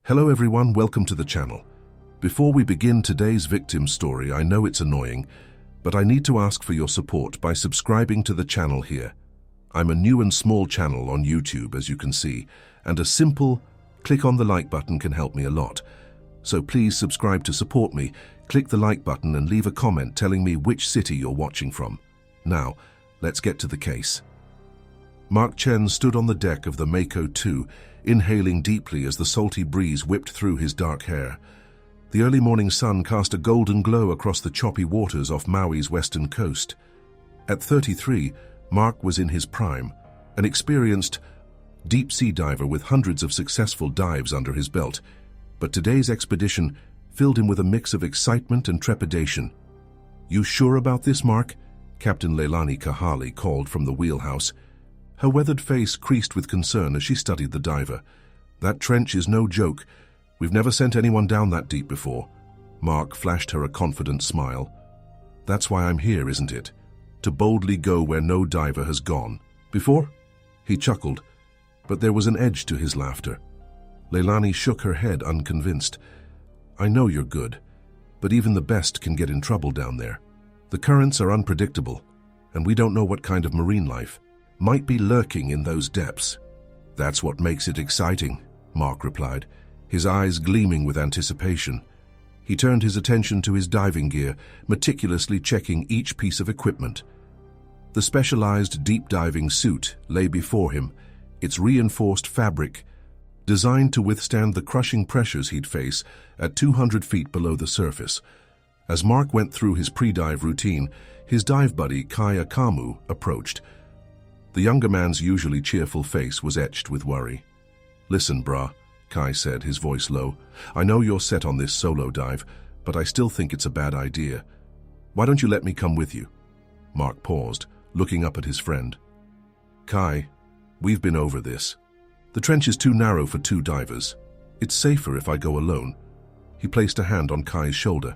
Hello everyone, welcome to the channel. Before we begin today's victim story, I know it's annoying, but I need to ask for your support by subscribing to the channel here. I'm a new and small channel on YouTube, as you can see, and a simple click on the like button can help me a lot. So please subscribe to support me, click the like button and leave a comment telling me which city you're watching from. Now, let's get to the case. Mark Chen stood on the deck of the Mako 2, inhaling deeply as the salty breeze whipped through his dark hair. The early morning sun cast a golden glow across the choppy waters off Maui's western coast. At 33, Mark was in his prime, an experienced deep-sea diver with hundreds of successful dives under his belt. But today's expedition filled him with a mix of excitement and trepidation. "You sure about this, Mark?" Captain Leilani Kahali called from the wheelhouse. Her weathered face creased with concern as she studied the diver. "That trench is no joke. We've never sent anyone down that deep before." Mark flashed her a confident smile. "That's why I'm here, isn't it? To boldly go where no diver has gone before?" He chuckled, but there was an edge to his laughter. Leilani shook her head, unconvinced. "I know you're good, but even the best can get in trouble down there. The currents are unpredictable, and we don't know what kind of marine life might be lurking in those depths." "That's what makes it exciting," Mark replied, his eyes gleaming with anticipation. He turned his attention to his diving gear, meticulously checking each piece of equipment. The specialized deep diving suit lay before him, its reinforced fabric designed to withstand the crushing pressures he'd face at 200 feet below the surface. As Mark went through his pre-dive routine, his dive buddy Kai Akamu approached. The younger man's usually cheerful face was etched with worry. "Listen, brah," Kai said, his voice low. "I know you're set on this solo dive, but I still think it's a bad idea. Why don't you let me come with you?" Mark paused, looking up at his friend. "Kai, we've been over this. The trench is too narrow for two divers. It's safer if I go alone." He placed a hand on Kai's shoulder.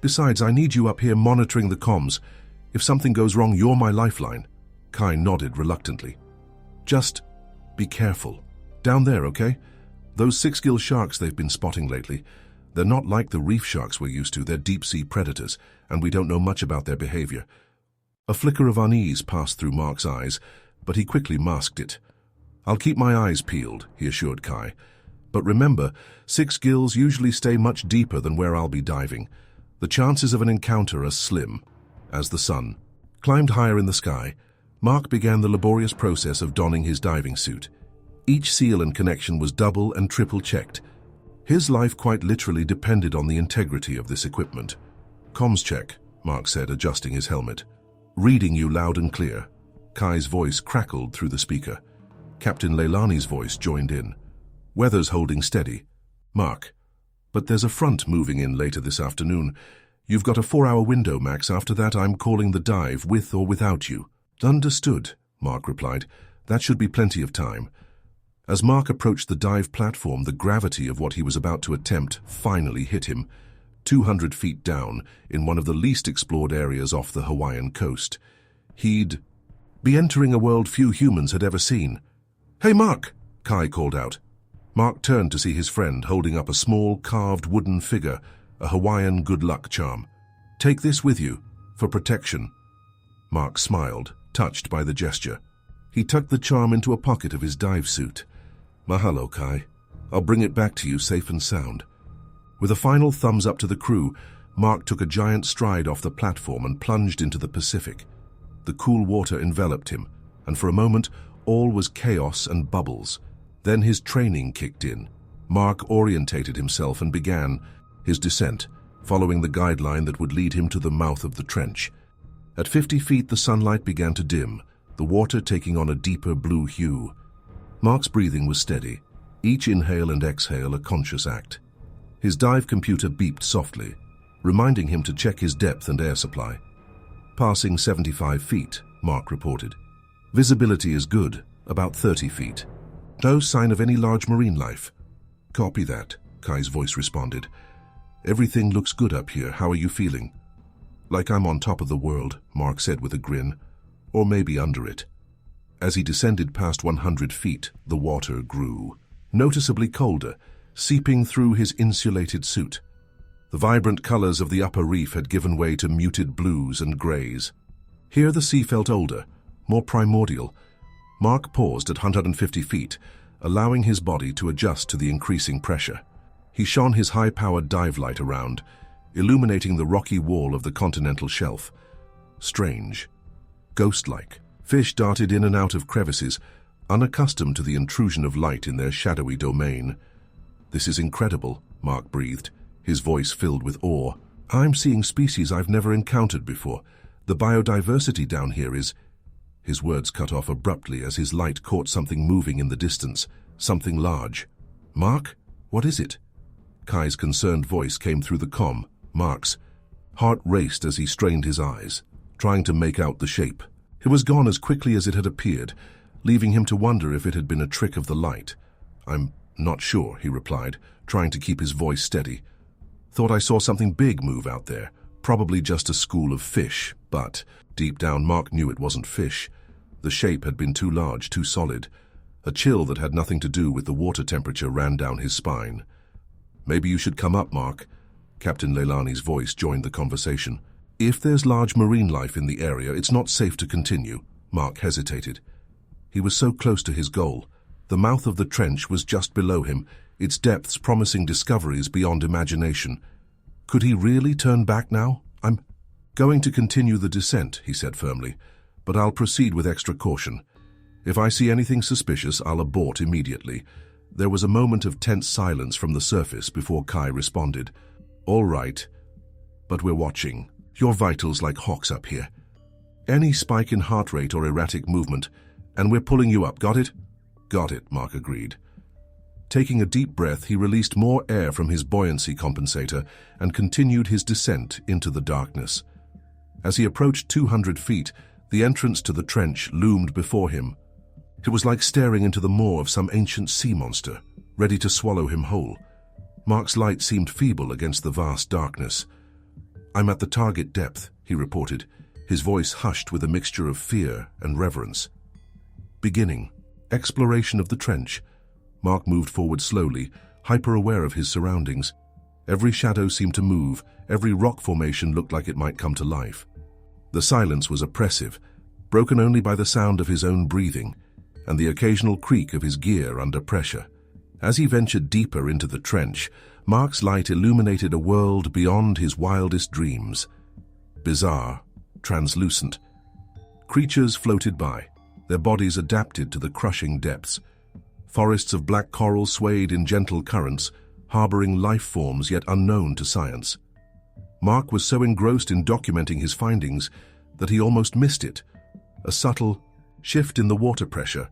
"Besides, I need you up here monitoring the comms. If something goes wrong, you're my lifeline." Kai nodded reluctantly. "Just be careful. Down there, okay? Those six-gill sharks they've been spotting lately, they're not like the reef sharks we're used to. They're deep-sea predators, and we don't know much about their behavior." A flicker of unease passed through Mark's eyes, but he quickly masked it. "I'll keep my eyes peeled," he assured Kai. "But remember, six gills usually stay much deeper than where I'll be diving. The chances of an encounter are slim." As the sun climbed higher in the sky, Mark began the laborious process of donning his diving suit. Each seal and connection was double and triple checked. His life quite literally depended on the integrity of this equipment. "Comms check," Mark said, adjusting his helmet. "Reading you loud and clear." Kai's voice crackled through the speaker. Captain Leilani's voice joined in. "Weather's holding steady." "Mark, but there's a front moving in later this afternoon. You've got a 4-hour window, Max. After that, I'm calling the dive with or without you." "Understood," Mark replied. "That should be plenty of time." As Mark approached the dive platform, the gravity of what he was about to attempt finally hit him, 200 feet down in one of the least explored areas off the Hawaiian coast. He'd be entering a world few humans had ever seen. "Hey, Mark!" Kai called out. Mark turned to see his friend holding up a small, carved wooden figure, a Hawaiian good luck charm. "Take this with you, for protection." Mark smiled, touched by the gesture. He tucked the charm into a pocket of his dive suit. "Mahalo, Kai. I'll bring it back to you safe and sound." With a final thumbs up to the crew, Mark took a giant stride off the platform and plunged into the Pacific. The cool water enveloped him, and for a moment, all was chaos and bubbles. Then his training kicked in. Mark orientated himself and began his descent, following the guideline that would lead him to the mouth of the trench. At 50 feet, the sunlight began to dim, the water taking on a deeper blue hue. Mark's breathing was steady, each inhale and exhale a conscious act. His dive computer beeped softly, reminding him to check his depth and air supply. "Passing 75 feet, Mark reported. "Visibility is good, about 30 feet. No sign of any large marine life." "Copy that," Kai's voice responded. "Everything looks good up here. How are you feeling?" "Like I'm on top of the world," Mark said with a grin. "Or maybe under it." As he descended past 100 feet, the water grew, noticeably colder, seeping through his insulated suit. The vibrant colors of the upper reef had given way to muted blues and grays. Here the sea felt older, more primordial. Mark paused at 150 feet, allowing his body to adjust to the increasing pressure. He shone his high-powered dive light around, illuminating the rocky wall of the continental shelf. Strange, ghost-like. Fish darted in and out of crevices, unaccustomed to the intrusion of light in their shadowy domain. "This is incredible," Mark breathed, his voice filled with awe. "I'm seeing species I've never encountered before. The biodiversity down here is—" His words cut off abruptly as his light caught something moving in the distance, something large. "Mark, what is it?" Kai's concerned voice came through the comm. Mark's heart raced as he strained his eyes, trying to make out the shape. It was gone as quickly as it had appeared, leaving him to wonder if it had been a trick of the light. "I'm not sure," he replied, trying to keep his voice steady. "Thought I saw something big move out there, probably just a school of fish, but deep down Mark knew it wasn't fish. The shape had been too large, too solid. A chill that had nothing to do with the water temperature ran down his spine. "Maybe you should come up, Mark." Captain Leilani's voice joined the conversation. "If there's large marine life in the area, it's not safe to continue." Mark hesitated. He was so close to his goal. The mouth of the trench was just below him, its depths promising discoveries beyond imagination. Could he really turn back now? "I'm going to continue the descent," he said firmly, "but I'll proceed with extra caution. If I see anything suspicious, I'll abort immediately." There was a moment of tense silence from the surface before Kai responded. "All right, but we're watching. Your vitals like hawks up here. Any spike in heart rate or erratic movement, and we're pulling you up, got it?" "Got it," Mark agreed. Taking a deep breath, he released more air from his buoyancy compensator and continued his descent into the darkness. As he approached 200 feet, the entrance to the trench loomed before him. It was like staring into the maw of some ancient sea monster, ready to swallow him whole. Mark's light seemed feeble against the vast darkness. "I'm at the target depth," he reported, his voice hushed with a mixture of fear and reverence. Beginning. Exploration of the trench. Mark moved forward slowly, hyper-aware of his surroundings. Every shadow seemed to move, every rock formation looked like it might come to life. The silence was oppressive, broken only by the sound of his own breathing and the occasional creak of his gear under pressure. As he ventured deeper into the trench, Mark's light illuminated a world beyond his wildest dreams. Bizarre, translucent. Creatures floated by, their bodies adapted to the crushing depths. Forests of black coral swayed in gentle currents, harboring life forms yet unknown to science. Mark was so engrossed in documenting his findings that he almost missed it. A subtle shift in the water pressure,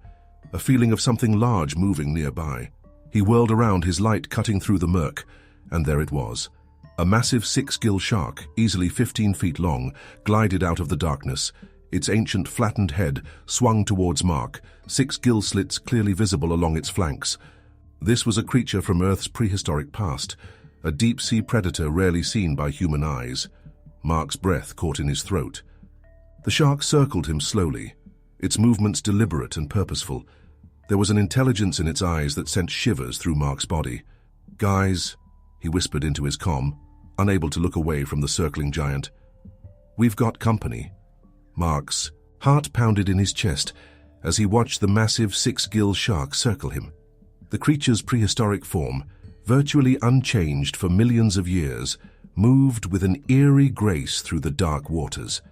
a feeling of something large moving nearby. He whirled around, his light cutting through the murk, and there it was. A massive six-gill shark, easily 15 feet long, glided out of the darkness. Its ancient flattened head swung towards Mark, 6 gill slits clearly visible along its flanks. This was a creature from Earth's prehistoric past, a deep-sea predator rarely seen by human eyes. Mark's breath caught in his throat. The shark circled him slowly, its movements deliberate and purposeful. There was an intelligence in its eyes that sent shivers through Mark's body. "Guys," he whispered into his comm, unable to look away from the circling giant. "We've got company." Mark's heart pounded in his chest as he watched the massive 6-gill shark circle him. The creature's prehistoric form, virtually unchanged for millions of years, moved with an eerie grace through the dark waters.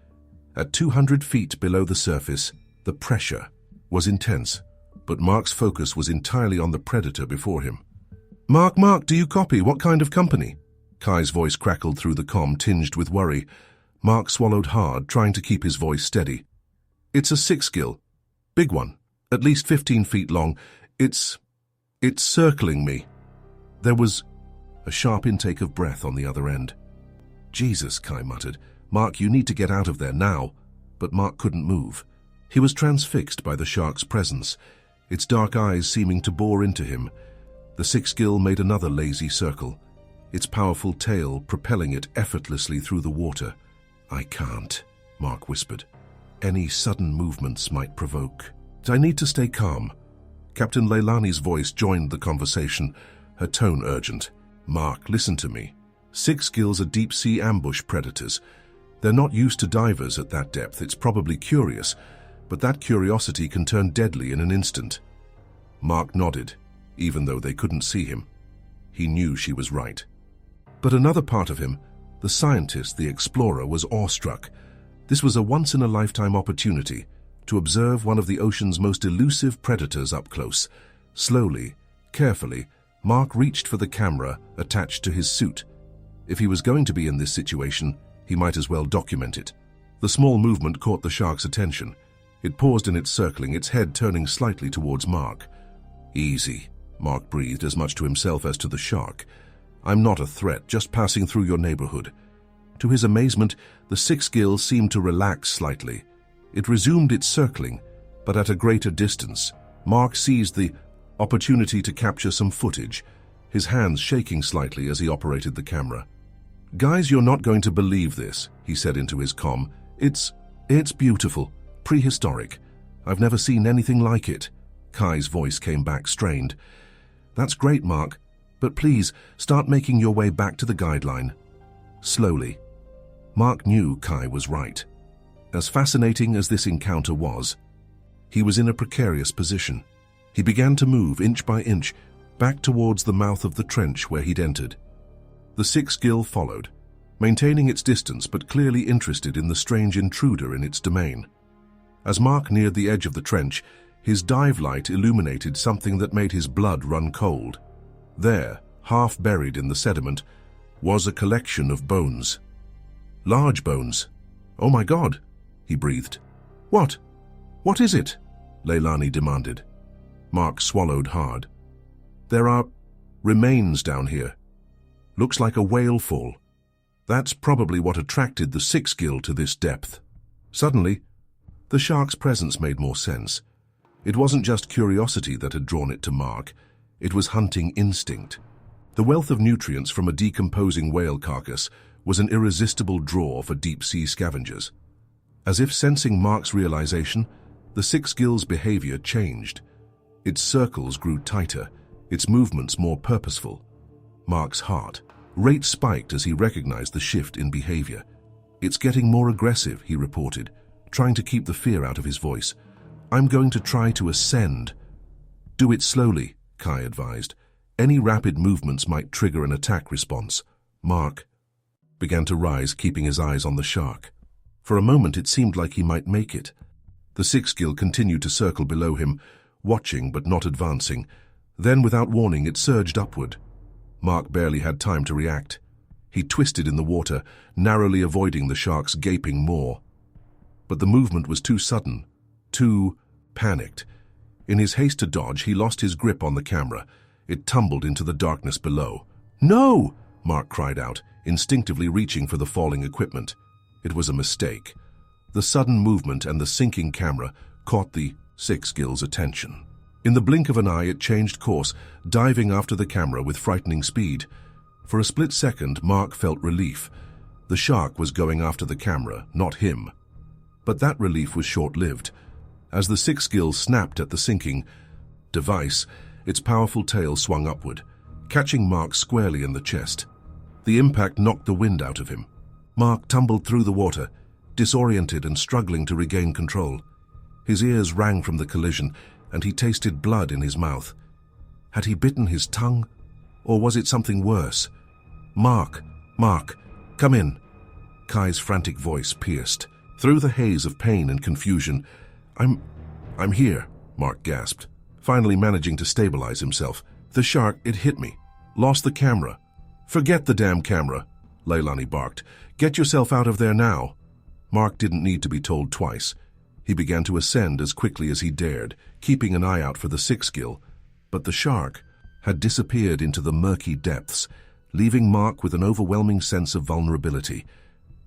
At 200 feet below the surface, the pressure was intense, but Mark's focus was entirely on the predator before him. Mark, do you copy? What kind of company?" Kai's voice crackled through the comm, tinged with worry. Mark swallowed hard, trying to keep his voice steady. "It's a 6-gill. Big one. At least 15 feet long. It's circling me." There was a sharp intake of breath on the other end. "Jesus," Kai muttered. "Mark, you need to get out of there now." But Mark couldn't move. He was transfixed by the shark's presence, its dark eyes seeming to bore into him. The 6-gill made another lazy circle, its powerful tail propelling it effortlessly through the water. "I can't," Mark whispered. "Any sudden movements might provoke." "I need to stay calm." Captain Leilani's voice joined the conversation, her tone urgent. "Mark, listen to me. Six gills are deep-sea ambush predators. They're not used to divers at that depth. It's probably curious, but that curiosity can turn deadly in an instant." Mark nodded, even though they couldn't see him. He knew she was right. But another part of him, the scientist, the explorer, was awestruck. This was a once-in-a-lifetime opportunity to observe one of the ocean's most elusive predators up close. Slowly, carefully, Mark reached for the camera attached to his suit. If he was going to be in this situation, he might as well document it. The small movement caught the shark's attention. It paused in its circling, its head turning slightly towards Mark. "Easy," Mark breathed, as much to himself as to the shark. "I'm not a threat, just passing through your neighborhood." To his amazement, the six gill seemed to relax slightly. It resumed its circling, but at a greater distance. Mark seized the opportunity to capture some footage, his hands shaking slightly as he operated the camera. "Guys, you're not going to believe this," he said into his comm. It's beautiful, prehistoric. I've never seen anything like it." Kai's voice came back strained. "That's great, Mark, but please start making your way back to the guideline." Slowly. Mark knew Kai was right. As fascinating as this encounter was, he was in a precarious position. He began to move inch by inch back towards the mouth of the trench where he'd entered. The six gill followed, maintaining its distance but clearly interested in the strange intruder in its domain. As Mark neared the edge of the trench, his dive light illuminated something that made his blood run cold. There, half buried in the sediment, was a collection of bones. Large bones. "Oh my God," he breathed. What is it?" Leilani demanded. Mark swallowed hard. "There are remains down here. Looks like a whale fall. That's probably what attracted the six gill to this depth." Suddenly, the shark's presence made more sense. It wasn't just curiosity that had drawn it to Mark. It was hunting instinct. The wealth of nutrients from a decomposing whale carcass was an irresistible draw for deep-sea scavengers. As if sensing Mark's realization, the six gill's behavior changed. Its circles grew tighter, its movements more purposeful. Mark's heart rate spiked as he recognized the shift in behavior. "It's getting more aggressive," he reported, trying to keep the fear out of his voice. "I'm going to try to ascend." "Do it slowly," Kai advised. "Any rapid movements might trigger an attack response." Mark began to rise, keeping his eyes on the shark. For a moment it seemed like he might make it. The six gill continued to circle below him, watching but not advancing. Then, without warning, it surged upward. Mark barely had time to react. He twisted in the water, narrowly avoiding the shark's gaping maw. But the movement was too sudden, too panicked. In his haste to dodge, he lost his grip on the camera. It tumbled into the darkness below. "No!" Mark cried out, instinctively reaching for the falling equipment. It was a mistake. The sudden movement and the sinking camera caught the six gill's attention. In the blink of an eye, it changed course, diving after the camera with frightening speed. For a split second, Mark felt relief. The shark was going after the camera, not him. But that relief was short-lived. As the six gill snapped at the sinking device, its powerful tail swung upward, catching Mark squarely in the chest. The impact knocked the wind out of him. Mark tumbled through the water, disoriented and struggling to regain control. His ears rang from the collision, and he tasted blood in his mouth. Had he bitten his tongue? Or was it something worse? Mark, come in." Kai's frantic voice pierced through the haze of pain and confusion. I'm here," Mark gasped, finally managing to stabilize himself. "The shark, it hit me. Lost the camera." "Forget the damn camera," Leilani barked. "Get yourself out of there now." Mark didn't need to be told twice. He began to ascend as quickly as he dared, keeping an eye out for the six gill. But the shark had disappeared into the murky depths, leaving Mark with an overwhelming sense of vulnerability.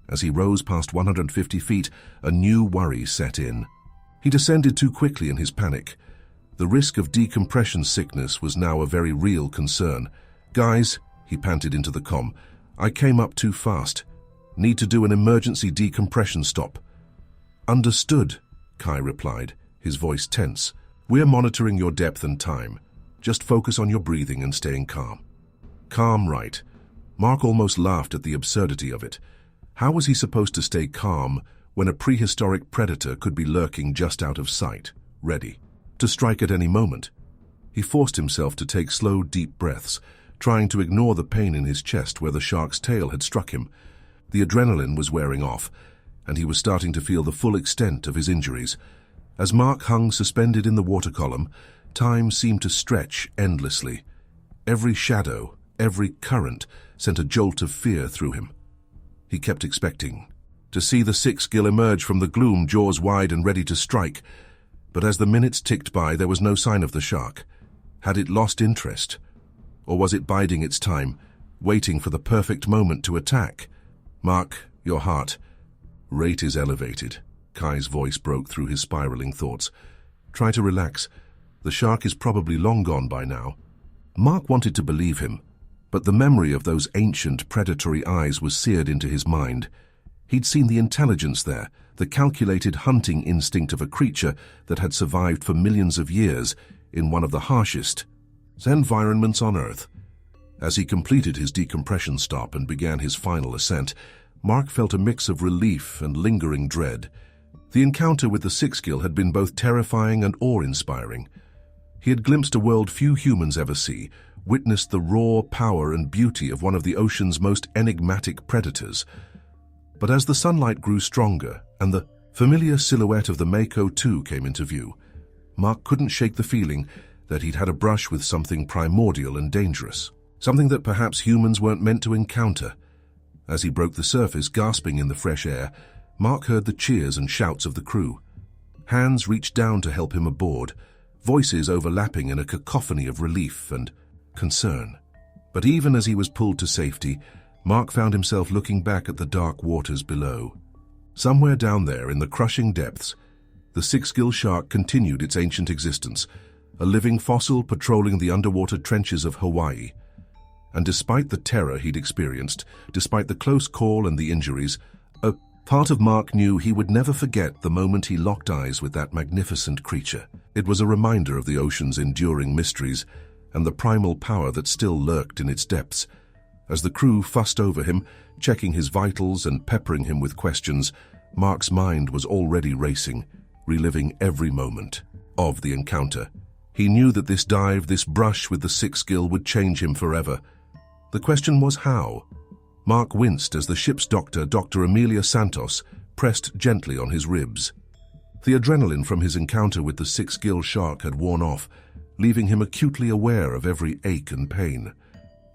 As he rose past 150 feet, a new worry set in. He descended too quickly in his panic. The risk of decompression sickness was now a very real concern. "Guys," he panted into the comm, "I came up too fast. Need to do an emergency decompression stop." "Understood," Kai replied, his voice tense. "We're monitoring your depth and time. Just focus on your breathing and staying calm. Calm, right? Mark almost laughed at the absurdity of it. How was he supposed to stay calm when a prehistoric predator could be lurking just out of sight, ready to strike at any moment? He forced himself to take slow, deep breaths, trying to ignore the pain in his chest where the shark's tail had struck him. The adrenaline was wearing off, and he was starting to feel the full extent of his injuries. As Mark hung suspended in the water column, time seemed to stretch endlessly. Every shadow, every current sent a jolt of fear through him. He kept expecting to see the sixth gill emerge from the gloom, jaws wide and ready to strike. But as the minutes ticked by, there was no sign of the shark. Had it lost interest? Or was it biding its time, waiting for the perfect moment to attack? Mark, your heart rate is elevated. Kai's voice broke through his spiraling thoughts. Try to relax. The shark is probably long gone by now. Mark wanted to believe him, but the memory of those ancient predatory eyes was seared into his mind. He'd seen the intelligence there, the calculated hunting instinct of a creature that had survived for millions of years in one of the harshest environments on Earth. As he completed his decompression stop and began his final ascent, Mark felt a mix of relief and lingering dread. The encounter with the sixth gill had been both terrifying and awe-inspiring. He had glimpsed a world few humans ever see, witnessed the raw power and beauty of one of the ocean's most enigmatic predators. But as the sunlight grew stronger and the familiar silhouette of the Mako 2 came into view, Mark couldn't shake the feeling that he'd had a brush with something primordial and dangerous, something that perhaps humans weren't meant to encounter. As he broke the surface, gasping in the fresh air, Mark heard the cheers and shouts of the crew. Hands reached down to help him aboard, voices overlapping in a cacophony of relief and concern. But even as he was pulled to safety, Mark found himself looking back at the dark waters below. Somewhere down there in the crushing depths, the sixth gill shark continued its ancient existence, a living fossil patrolling the underwater trenches of Hawaii. And despite the terror he'd experienced, despite the close call and the injuries, a part of Mark knew he would never forget the moment he locked eyes with that magnificent creature. It was a reminder of the ocean's enduring mysteries and the primal power that still lurked in its depths. As the crew fussed over him, checking his vitals and peppering him with questions, Mark's mind was already racing, reliving every moment of the encounter. He knew that this dive, this brush with the sixth gill would change him forever. The question was how? Mark winced as the ship's doctor, Dr. Amelia Santos, pressed gently on his ribs. The adrenaline from his encounter with the sixth gill shark had worn off, leaving him acutely aware of every ache and pain.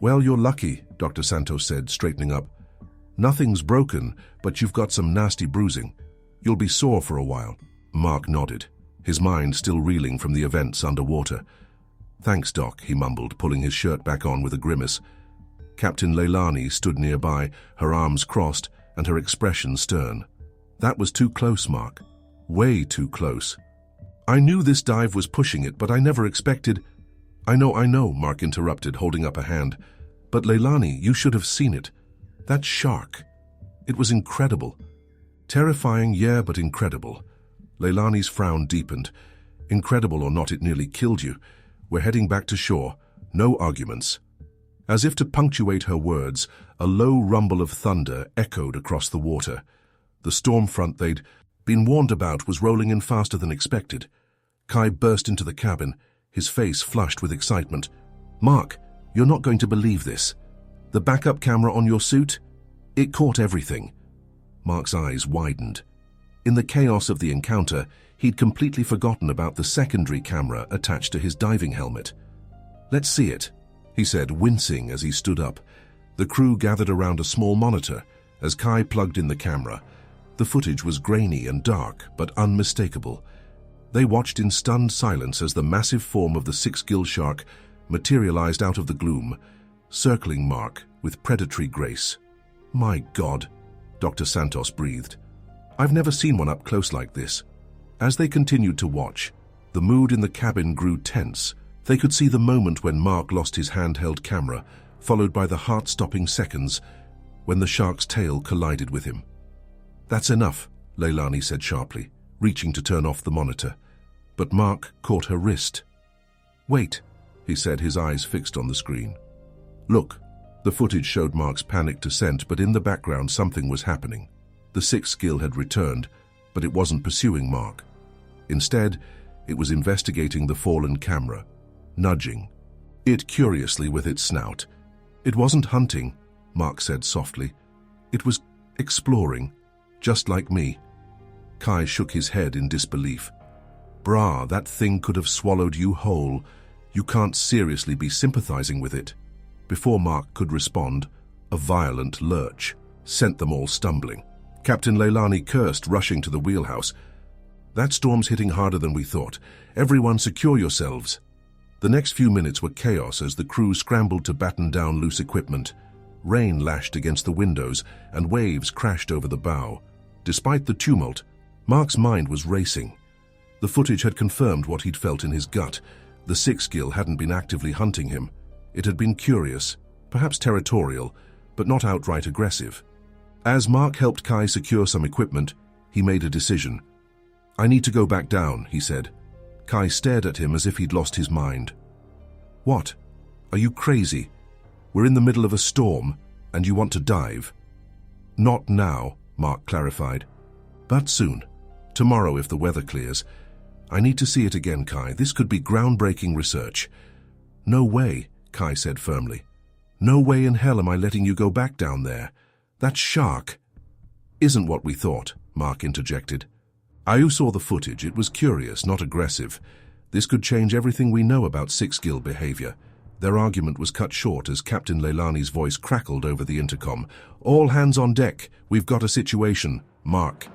"Well, you're lucky," Dr. Santos said, straightening up. "Nothing's broken, but you've got some nasty bruising. You'll be sore for a while." Mark nodded, his mind still reeling from the events underwater. "Thanks, Doc," he mumbled, pulling his shirt back on with a grimace. Captain Leilani stood nearby, her arms crossed and her expression stern. "That was too close, Mark. Way too close. I knew this dive was pushing it, but I never expected—" I know, Mark interrupted, holding up a hand. "But Leilani, you should have seen it. That shark. It was incredible. Terrifying, yeah, but incredible." Leilani's frown deepened. "Incredible or not, it nearly killed you. We're heading back to shore. No arguments." As if to punctuate her words, a low rumble of thunder echoed across the water. The storm front they'd been warned about was rolling in faster than expected. Kai burst into the cabin, his face flushed with excitement. "Mark, you're not going to believe this. The backup camera on your suit? It caught everything." Mark's eyes widened. In the chaos of the encounter, he'd completely forgotten about the secondary camera attached to his diving helmet. "Let's see it," he said, wincing as he stood up. The crew gathered around a small monitor as Kai plugged in the camera. The footage was grainy and dark, but unmistakable. They watched in stunned silence as the massive form of the sixth gill shark materialized out of the gloom, circling Mark with predatory grace. "My God," Dr. Santos breathed. "I've never seen one up close like this." As they continued to watch, the mood in the cabin grew tense. They could see the moment when Mark lost his handheld camera, followed by the heart-stopping seconds when the shark's tail collided with him. "That's enough," Leilani said sharply, reaching to turn off the monitor. But Mark caught her wrist. "Wait." he said, his eyes fixed on the screen. Look. The footage showed Mark's panicked descent, but in the background something was happening. The sixth skill had returned, but it wasn't pursuing Mark. Instead, it was investigating the fallen camera, nudging it curiously with its snout. It wasn't hunting, Mark said softly. It was exploring, just like me. Kai shook his head in disbelief. Brah, that thing could have swallowed you whole. You can't seriously be sympathizing with it. Before Mark could respond, a violent lurch sent them all stumbling. Captain Leilani cursed, rushing to the wheelhouse. That storm's hitting harder than we thought. Everyone secure yourselves. The next few minutes were chaos as the crew scrambled to batten down loose equipment. Rain lashed against the windows and waves crashed over the bow. Despite the tumult, Mark's mind was racing. The footage had confirmed what he'd felt in his gut. The sixth skill hadn't been actively hunting him. It had been curious, perhaps territorial, but not outright aggressive. As Mark helped Kai secure some equipment, he made a decision. I need to go back down, he said. Kai stared at him as if he'd lost his mind. What? Are you crazy? We're in the middle of a storm, and you want to dive? Not now, Mark clarified. But soon. Tomorrow if the weather clears. I need to see it again, Kai. This could be groundbreaking research. No way, Kai said firmly. No way in hell am I letting you go back down there. That shark isn't what we thought, Mark interjected. Ayu saw the footage. It was curious, not aggressive. This could change everything we know about sixth skill behavior. Their argument was cut short as Captain Leilani's voice crackled over the intercom. All hands on deck. We've got a situation. Mark.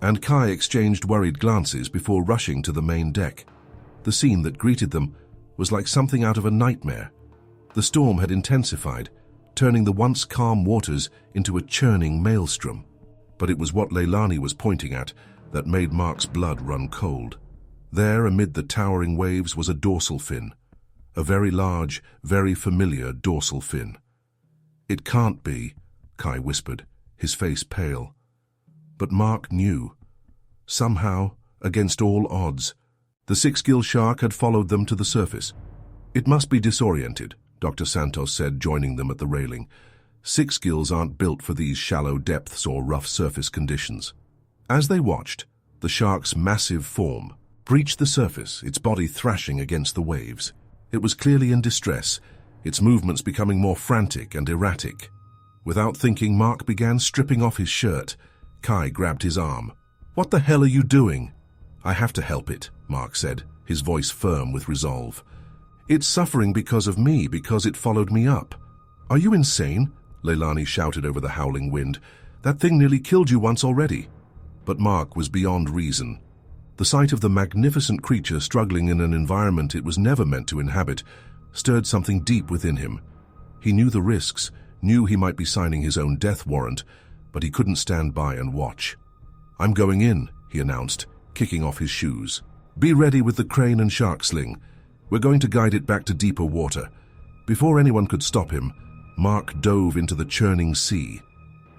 And Kai exchanged worried glances before rushing to the main deck. The scene that greeted them was like something out of a nightmare. The storm had intensified, turning the once calm waters into a churning maelstrom. But it was what Leilani was pointing at that made Mark's blood run cold. There, amid the towering waves, was a dorsal fin. A very large, very familiar dorsal fin. It can't be, Kai whispered, his face pale. But Mark knew. Somehow, against all odds, the six-gill shark had followed them to the surface. It must be disoriented, Dr. Santos said, joining them at the railing. Six gills aren't built for these shallow depths or rough surface conditions. As they watched, the shark's massive form breached the surface, its body thrashing against the waves. It was clearly in distress, its movements becoming more frantic and erratic. Without thinking, Mark began stripping off his shirt. Kai grabbed his arm. What the hell are you doing? I have to help it, Mark said, his voice firm with resolve. It's suffering because of me, because it followed me up. Are you insane? Leilani shouted over the howling wind. That thing nearly killed you once already. But Mark was beyond reason. The sight of the magnificent creature struggling in an environment it was never meant to inhabit stirred something deep within him. He knew the risks, knew he might be signing his own death warrant, but he couldn't stand by and watch. I'm going in, he announced, kicking off his shoes. Be ready with the crane and shark sling. We're going to guide it back to deeper water. Before anyone could stop him, Mark dove into the churning sea.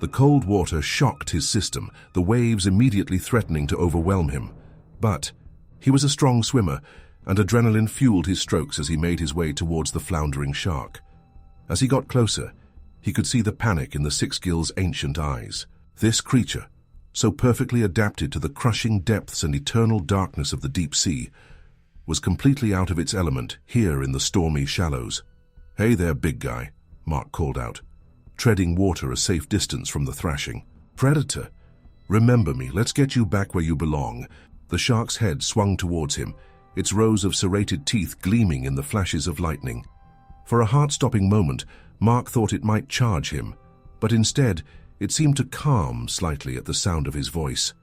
The cold water shocked his system, the waves immediately threatening to overwhelm him. But he was a strong swimmer, and adrenaline fueled his strokes as he made his way towards the floundering shark. As he got closer, he could see the panic in the six-gill's ancient eyes. This creature, so perfectly adapted to the crushing depths and eternal darkness of the deep sea, was completely out of its element here in the stormy shallows. Hey there, big guy, Mark called out, treading water a safe distance from the thrashing. Predator, remember me, let's get you back where you belong. The shark's head swung towards him, its rows of serrated teeth gleaming in the flashes of lightning. For a heart-stopping moment, Mark thought it might charge him, but instead, it seemed to calm slightly at the sound of his voice.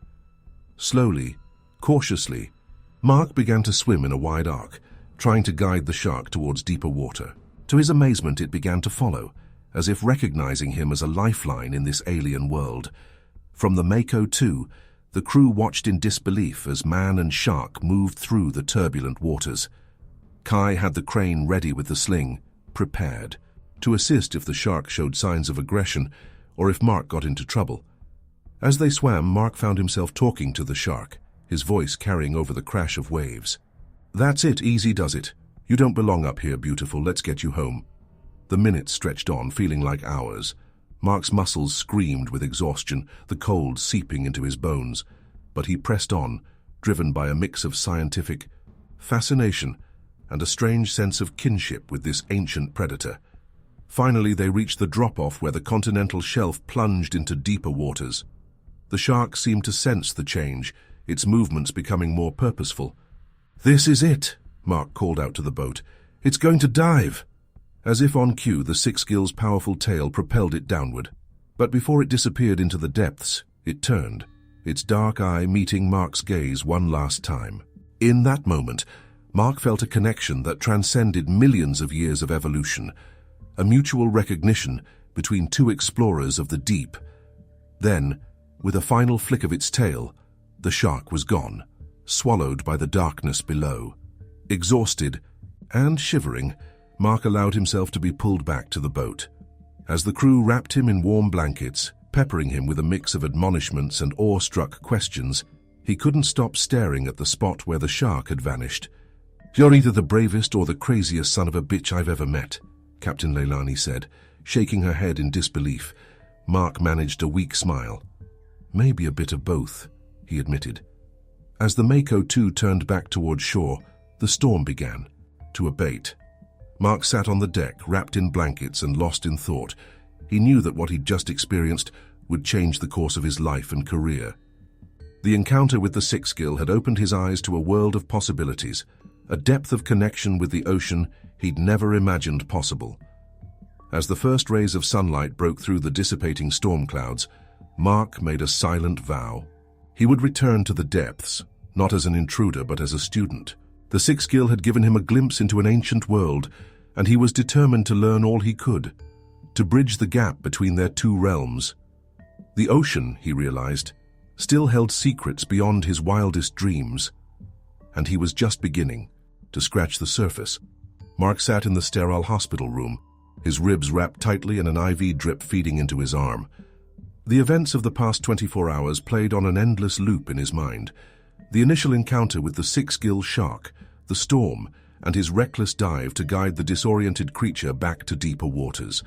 Slowly, cautiously, Mark began to swim in a wide arc, trying to guide the shark towards deeper water. To his amazement, it began to follow, as if recognizing him as a lifeline in this alien world. From the Mako 2, the crew watched in disbelief as man and shark moved through the turbulent waters. Kai had the crane ready with the sling, prepared, to assist if the shark showed signs of aggression or if Mark got into trouble. As they swam, Mark found himself talking to the shark, his voice carrying over the crash of waves. That's it, easy does it. "You don't belong up here, beautiful. Let's get you home." The minutes stretched on, feeling like hours. Mark's muscles screamed with exhaustion, the cold seeping into his bones. But he pressed on, driven by a mix of scientific fascination and a strange sense of kinship with this ancient predator. Finally, they reached the drop-off where the continental shelf plunged into deeper waters. The shark seemed to sense the change, its movements becoming more purposeful. "This is it," Mark called out to the boat. "It's going to dive." As if on cue, the six-gill's powerful tail propelled it downward. But before it disappeared into the depths, it turned, its dark eye meeting Mark's gaze one last time. In that moment, Mark felt a connection that transcended millions of years of evolution, a mutual recognition between two explorers of the deep. Then, with a final flick of its tail, the shark was gone, swallowed by the darkness below. Exhausted and shivering, Mark allowed himself to be pulled back to the boat. As the crew wrapped him in warm blankets, peppering him with a mix of admonishments and awe-struck questions, he couldn't stop staring at the spot where the shark had vanished. "You're either the bravest or the craziest son of a bitch I've ever met," Captain Leilani said, shaking her head in disbelief. Mark managed a weak smile. "Maybe a bit of both," he admitted. As the Mako 2 turned back toward shore, the storm began to abate. Mark sat on the deck, wrapped in blankets and lost in thought. He knew that what he'd just experienced would change the course of his life and career. The encounter with the six-gill had opened his eyes to a world of possibilities, a depth of connection with the ocean he'd never imagined possible. As the first rays of sunlight broke through the dissipating storm clouds, Mark made a silent vow. He would return to the depths, not as an intruder but as a student. The six-gill had given him a glimpse into an ancient world, and he was determined to learn all he could, to bridge the gap between their two realms. The ocean, he realized, still held secrets beyond his wildest dreams, and he was just beginning to scratch the surface. Mark sat in the sterile hospital room, his ribs wrapped tightly and an IV drip feeding into his arm. The events of the past 24 hours played on an endless loop in his mind. The initial encounter with the six-gill shark, the storm, and his reckless dive to guide the disoriented creature back to deeper waters.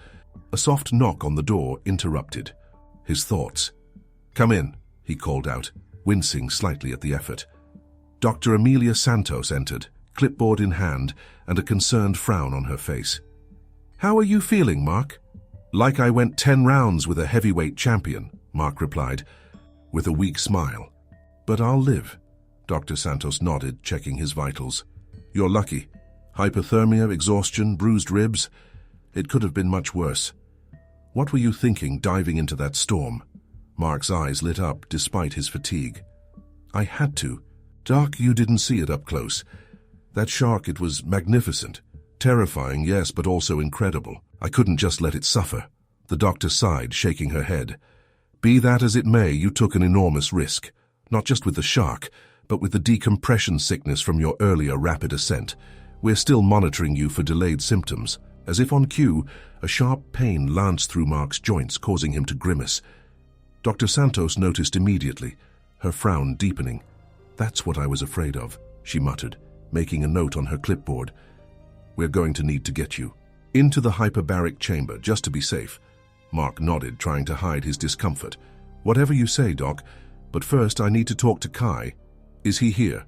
A soft knock on the door interrupted his thoughts. "Come in," he called out, wincing slightly at the effort. Dr. Amelia Santos entered, clipboard in hand and a concerned frown on her face. "How are you feeling, Mark?" "Like I went 10 rounds with a heavyweight champion," Mark replied, with a weak smile. "But I'll live." Dr. Santos nodded, checking his vitals. "You're lucky. Hypothermia, exhaustion, bruised ribs. It could have been much worse." "What were you thinking diving into that storm?" Mark's eyes lit up despite his fatigue. "I had to. Doc, you didn't see it up close. That shark, it was magnificent. Terrifying, yes, but also incredible. I couldn't just let it suffer." The doctor sighed, shaking her head. "Be that as it may, you took an enormous risk. Not just with the shark, but with the decompression sickness from your earlier rapid ascent. We're still monitoring you for delayed symptoms." As if on cue, a sharp pain lanced through Mark's joints, causing him to grimace. Dr. Santos noticed immediately, her frown deepening. "That's what I was afraid of," she muttered, making a note on her clipboard. "We're going to need to get you into the hyperbaric chamber, just to be safe." Mark nodded, trying to hide his discomfort. "Whatever you say, Doc, but first I need to talk to Kai. Is he here?"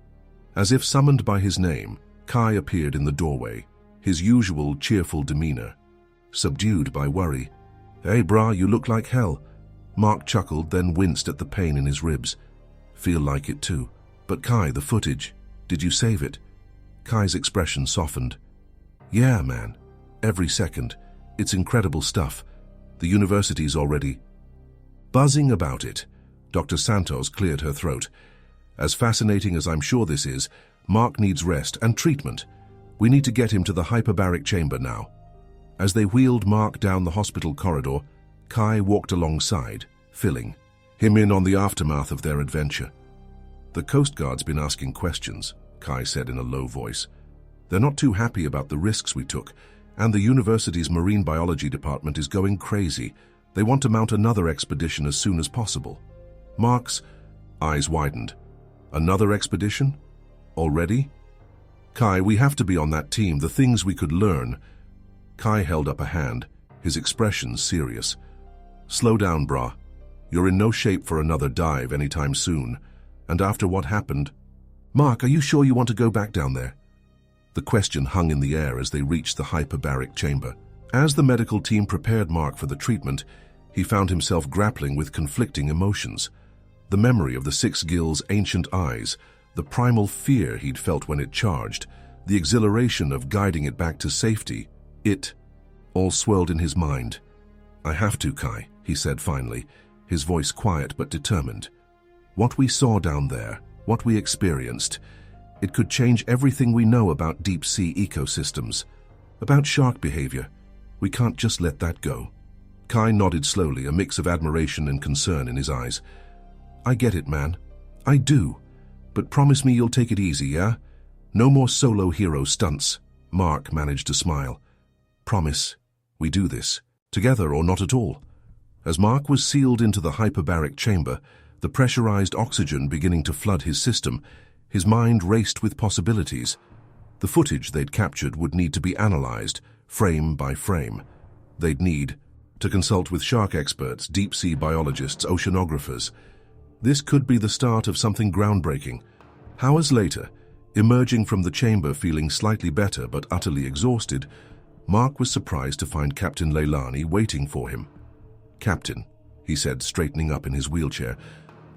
As if summoned by his name, Kai appeared in the doorway, his usual cheerful demeanor, subdued by worry. "Hey, brah, you look like hell." Mark chuckled, then winced at the pain in his ribs. "Feel like it too. But Kai, the footage, did you save it?" Kai's expression softened. "Yeah, man. Every second. It's incredible stuff. The university's already buzzing about it." Dr. Santos cleared her throat. "As fascinating as I'm sure this is, Mark needs rest and treatment. We need to get him to the hyperbaric chamber now." As they wheeled Mark down the hospital corridor, Kai walked alongside, filling him in on the aftermath of their adventure. "The Coast Guard's been asking questions," Kai said in a low voice. "They're not too happy about the risks we took, and the university's marine biology department is going crazy. They want to mount another expedition as soon as possible." Mark's eyes widened. "Another expedition? Already?" Kai, we have to be on that team, the things we could learn. Kai held up a hand, his expression serious. Slow down, brah. You're in no shape for another dive anytime soon. And after what happened... Mark, are you sure you want to go back down there? The question hung in the air as they reached the hyperbaric chamber. As the medical team prepared Mark for the treatment, he found himself grappling with conflicting emotions. The memory of the Six Gill's ancient eyes, the primal fear he'd felt when it charged, the exhilaration of guiding it back to safety, it all swirled in his mind. I have to, Kai, he said finally, his voice quiet but determined. What we saw down there, what we experienced, it could change everything we know about deep-sea ecosystems, about shark behavior. We can't just let that go. Kai nodded slowly, a mix of admiration and concern in his eyes. I get it, man. I do. But promise me you'll take it easy, yeah? No more solo hero stunts. Mark managed to smile. Promise. We do this. Together or not at all. As Mark was sealed into the hyperbaric chamber, the pressurized oxygen beginning to flood his system, his mind raced with possibilities. The footage they'd captured would need to be analyzed, frame by frame. They'd need to consult with shark experts, deep-sea biologists, oceanographers. This could be the start of something groundbreaking. Hours later, emerging from the chamber feeling slightly better but utterly exhausted, Mark was surprised to find Captain Leilani waiting for him. Captain, he said, straightening up in his wheelchair,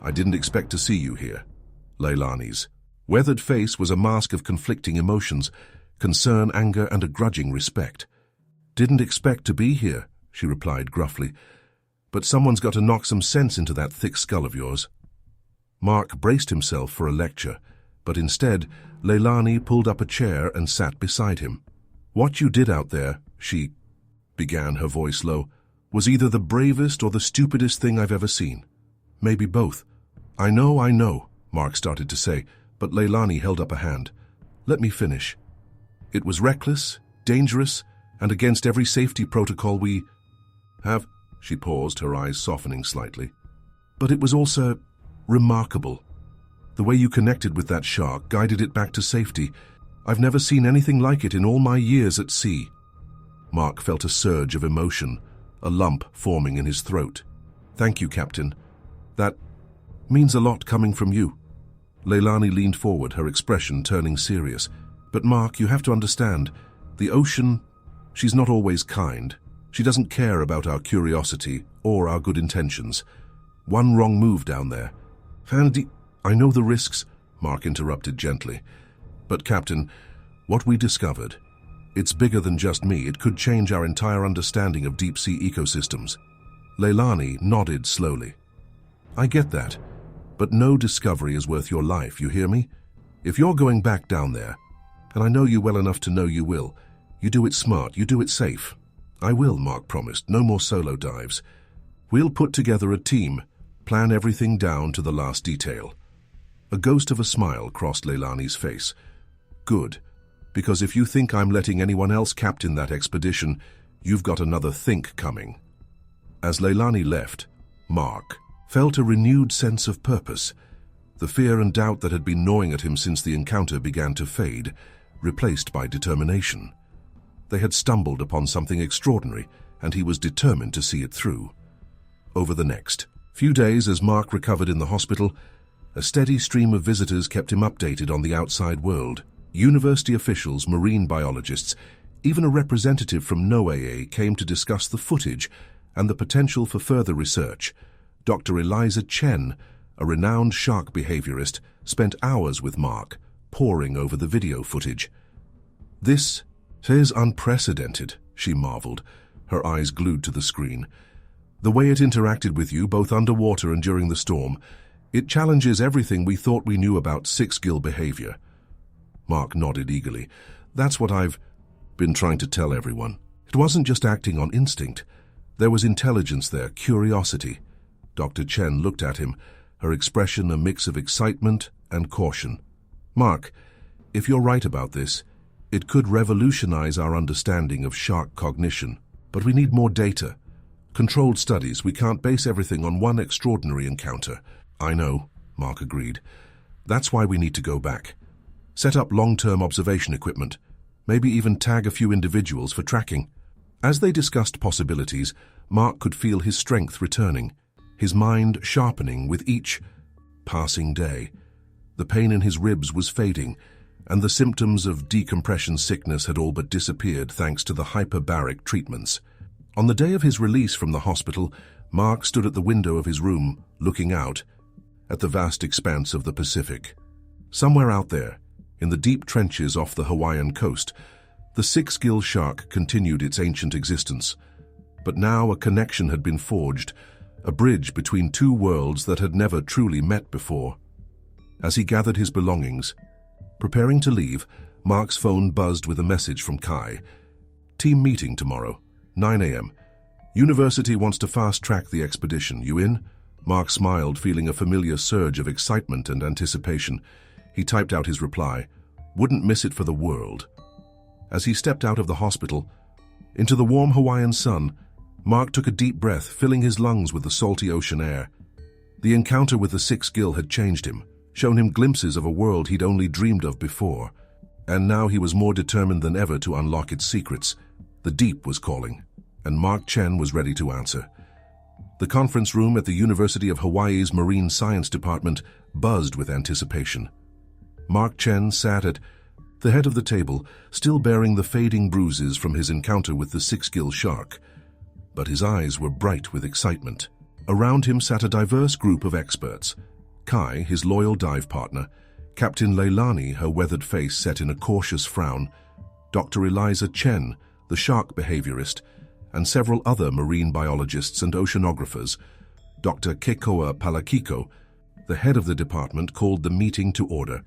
I didn't expect to see you here. Leilani's weathered face was a mask of conflicting emotions, concern, anger, and a grudging respect. Didn't expect to be here, she replied gruffly, but someone's got to knock some sense into that thick skull of yours. Mark braced himself for a lecture, but instead, Leilani pulled up a chair and sat beside him. What you did out there, she began, her voice low, was either the bravest or the stupidest thing I've ever seen. Maybe both. I know, Mark started to say, but Leilani held up a hand. Let me finish. It was reckless, dangerous, and against every safety protocol we have. She paused, her eyes softening slightly. But it was also remarkable. The way you connected with that shark, guided it back to safety. I've never seen anything like it in all my years at sea. Mark felt a surge of emotion, a lump forming in his throat. Thank you, Captain. That means a lot coming from you. Leilani leaned forward, her expression turning serious. But Mark, you have to understand, the ocean, she's not always kind. She doesn't care about our curiosity or our good intentions. One wrong move down there. And I know the risks, Mark interrupted gently. But Captain, what we discovered, it's bigger than just me. It could change our entire understanding of deep-sea ecosystems. Leilani nodded slowly. I get that, but no discovery is worth your life, you hear me? If you're going back down there, and I know you well enough to know you will, you do it smart, you do it safe. I will, Mark promised. No more solo dives. We'll put together a team, plan everything down to the last detail. A ghost of a smile crossed Leilani's face. Good, because if you think I'm letting anyone else captain that expedition, you've got another think coming. As Leilani left, Mark felt a renewed sense of purpose. The fear and doubt that had been gnawing at him since the encounter began to fade, replaced by determination. They had stumbled upon something extraordinary, and he was determined to see it through. Over the next few days, as Mark recovered in the hospital, a steady stream of visitors kept him updated on the outside world. University officials, marine biologists, even a representative from NOAA came to discuss the footage and the potential for further research. Dr. Eliza Chen, a renowned shark behaviorist, spent hours with Mark, poring over the video footage. This is unprecedented, she marveled, her eyes glued to the screen. The way it interacted with you, both underwater and during the storm, it challenges everything we thought we knew about six-gill behavior. Mark nodded eagerly. That's what I've been trying to tell everyone. It wasn't just acting on instinct. There was intelligence there, curiosity. Dr. Chen looked at him, her expression a mix of excitement and caution. Mark, if you're right about this, it could revolutionize our understanding of shark cognition. But we need more data. Controlled studies. We can't base everything on one extraordinary encounter. I know, Mark agreed. That's why we need to go back. Set up long-term observation equipment, maybe even tag a few individuals for tracking. As they discussed possibilities, Mark could feel his strength returning, his mind sharpening with each passing day. The pain in his ribs was fading, and the symptoms of decompression sickness had all but disappeared thanks to the hyperbaric treatments. On the day of his release from the hospital, Mark stood at the window of his room, looking out at the vast expanse of the Pacific. Somewhere out there, in the deep trenches off the Hawaiian coast, the six-gill shark continued its ancient existence. But now a connection had been forged, a bridge between two worlds that had never truly met before. As he gathered his belongings, preparing to leave, Mark's phone buzzed with a message from Kai. Team meeting tomorrow, 9 a.m. University wants to fast-track the expedition. You in? Mark smiled, feeling a familiar surge of excitement and anticipation. He typed out his reply. Wouldn't miss it for the world. As he stepped out of the hospital, into the warm Hawaiian sun, Mark took a deep breath, filling his lungs with the salty ocean air. The encounter with the six-gill had changed him, shown him glimpses of a world he'd only dreamed of before. And now he was more determined than ever to unlock its secrets. The deep was calling, and Mark Chen was ready to answer. The conference room at the University of Hawaii's Marine Science Department buzzed with anticipation. Mark Chen sat at the head of the table, still bearing the fading bruises from his encounter with the six-gill shark. But his eyes were bright with excitement. Around him sat a diverse group of experts. Kai, his loyal dive partner, Captain Leilani, her weathered face set in a cautious frown, Dr. Eliza Chen, the shark behaviorist, and several other marine biologists and oceanographers. Dr. Kekoa Palakiko, the head of the department, called the meeting to order.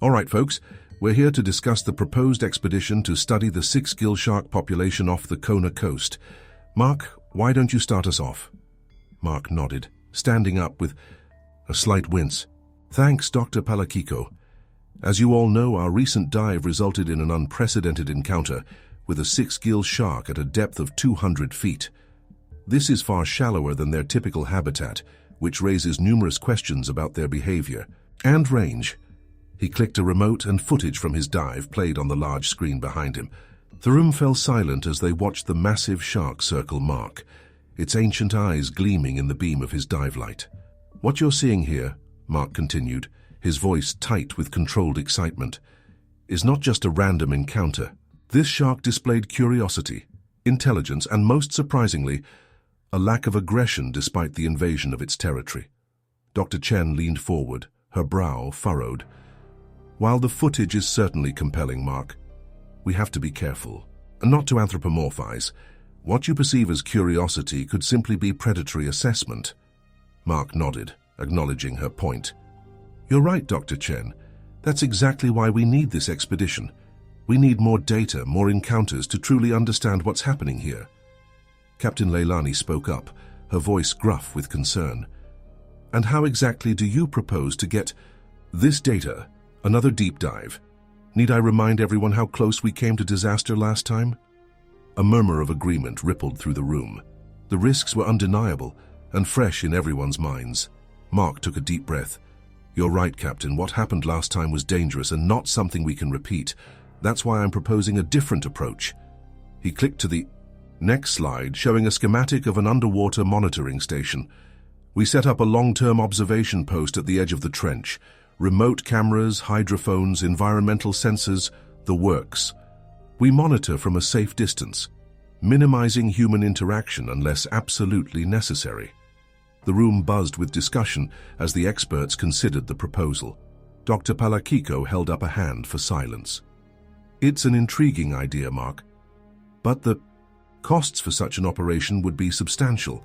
All right, folks, we're here to discuss the proposed expedition to study the six-gill shark population off the Kona coast. Mark, why don't you start us off? Mark nodded, standing up with a slight wince. Thanks, Dr. Palakiko. As you all know, our recent dive resulted in an unprecedented encounter with a six-gill shark at a depth of 200 feet. This is far shallower than their typical habitat, which raises numerous questions about their behavior and range. He clicked a remote, and footage from his dive played on the large screen behind him. The room fell silent as they watched the massive shark circle Mark, its ancient eyes gleaming in the beam of his dive light. What you're seeing here, Mark continued, his voice tight with controlled excitement, is not just a random encounter. This shark displayed curiosity, intelligence, and most surprisingly, a lack of aggression despite the invasion of its territory. Dr. Chen leaned forward, her brow furrowed. While the footage is certainly compelling, Mark, we have to be careful, and not to anthropomorphize. What you perceive as curiosity could simply be predatory assessment. Mark nodded, acknowledging her point. You're right, Dr. Chen. That's exactly why we need this expedition. We need more data, more encounters to truly understand what's happening here. Captain Leilani spoke up, her voice gruff with concern. And how exactly do you propose to get this data? Another deep dive. Need I remind everyone how close we came to disaster last time? A murmur of agreement rippled through the room. The risks were undeniable and fresh in everyone's minds. Mark took a deep breath. You're right, Captain. What happened last time was dangerous and not something we can repeat. That's why I'm proposing a different approach. He clicked to the next slide, showing a schematic of an underwater monitoring station. We set up a long-term observation post at the edge of the trench. Remote cameras, hydrophones, environmental sensors, the works. We monitor from a safe distance, minimizing human interaction unless absolutely necessary. The room buzzed with discussion as the experts considered the proposal. Dr. Palakiko held up a hand for silence. It's an intriguing idea, Mark, but the costs for such an operation would be substantial,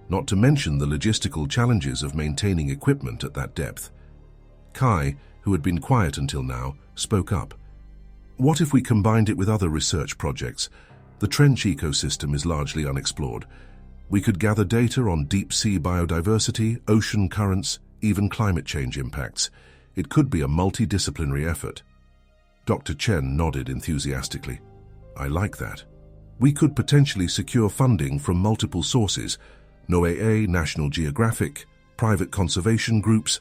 not to mention the logistical challenges of maintaining equipment at that depth. Kai, who had been quiet until now, spoke up. What if we combined it with other research projects? The trench ecosystem is largely unexplored. We could gather data on deep-sea biodiversity, ocean currents, even climate change impacts. It could be a multidisciplinary effort. Dr. Chen nodded enthusiastically. I like that. We could potentially secure funding from multiple sources, NOAA, National Geographic, private conservation groups.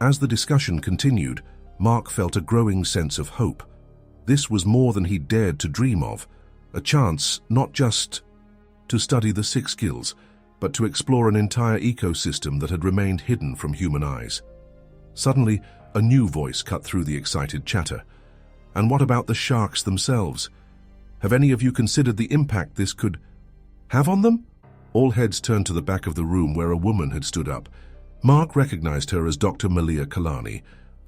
As the discussion continued, Mark felt a growing sense of hope. This was more than he dared to dream of, a chance not just to study the 6 skills, but to explore an entire ecosystem that had remained hidden from human eyes. Suddenly, a new voice cut through the excited chatter. And what about the sharks themselves? Have any of you considered the impact this could have on them? All heads turned to the back of the room where a woman had stood up. Mark recognized her as Dr. Malia Kalani,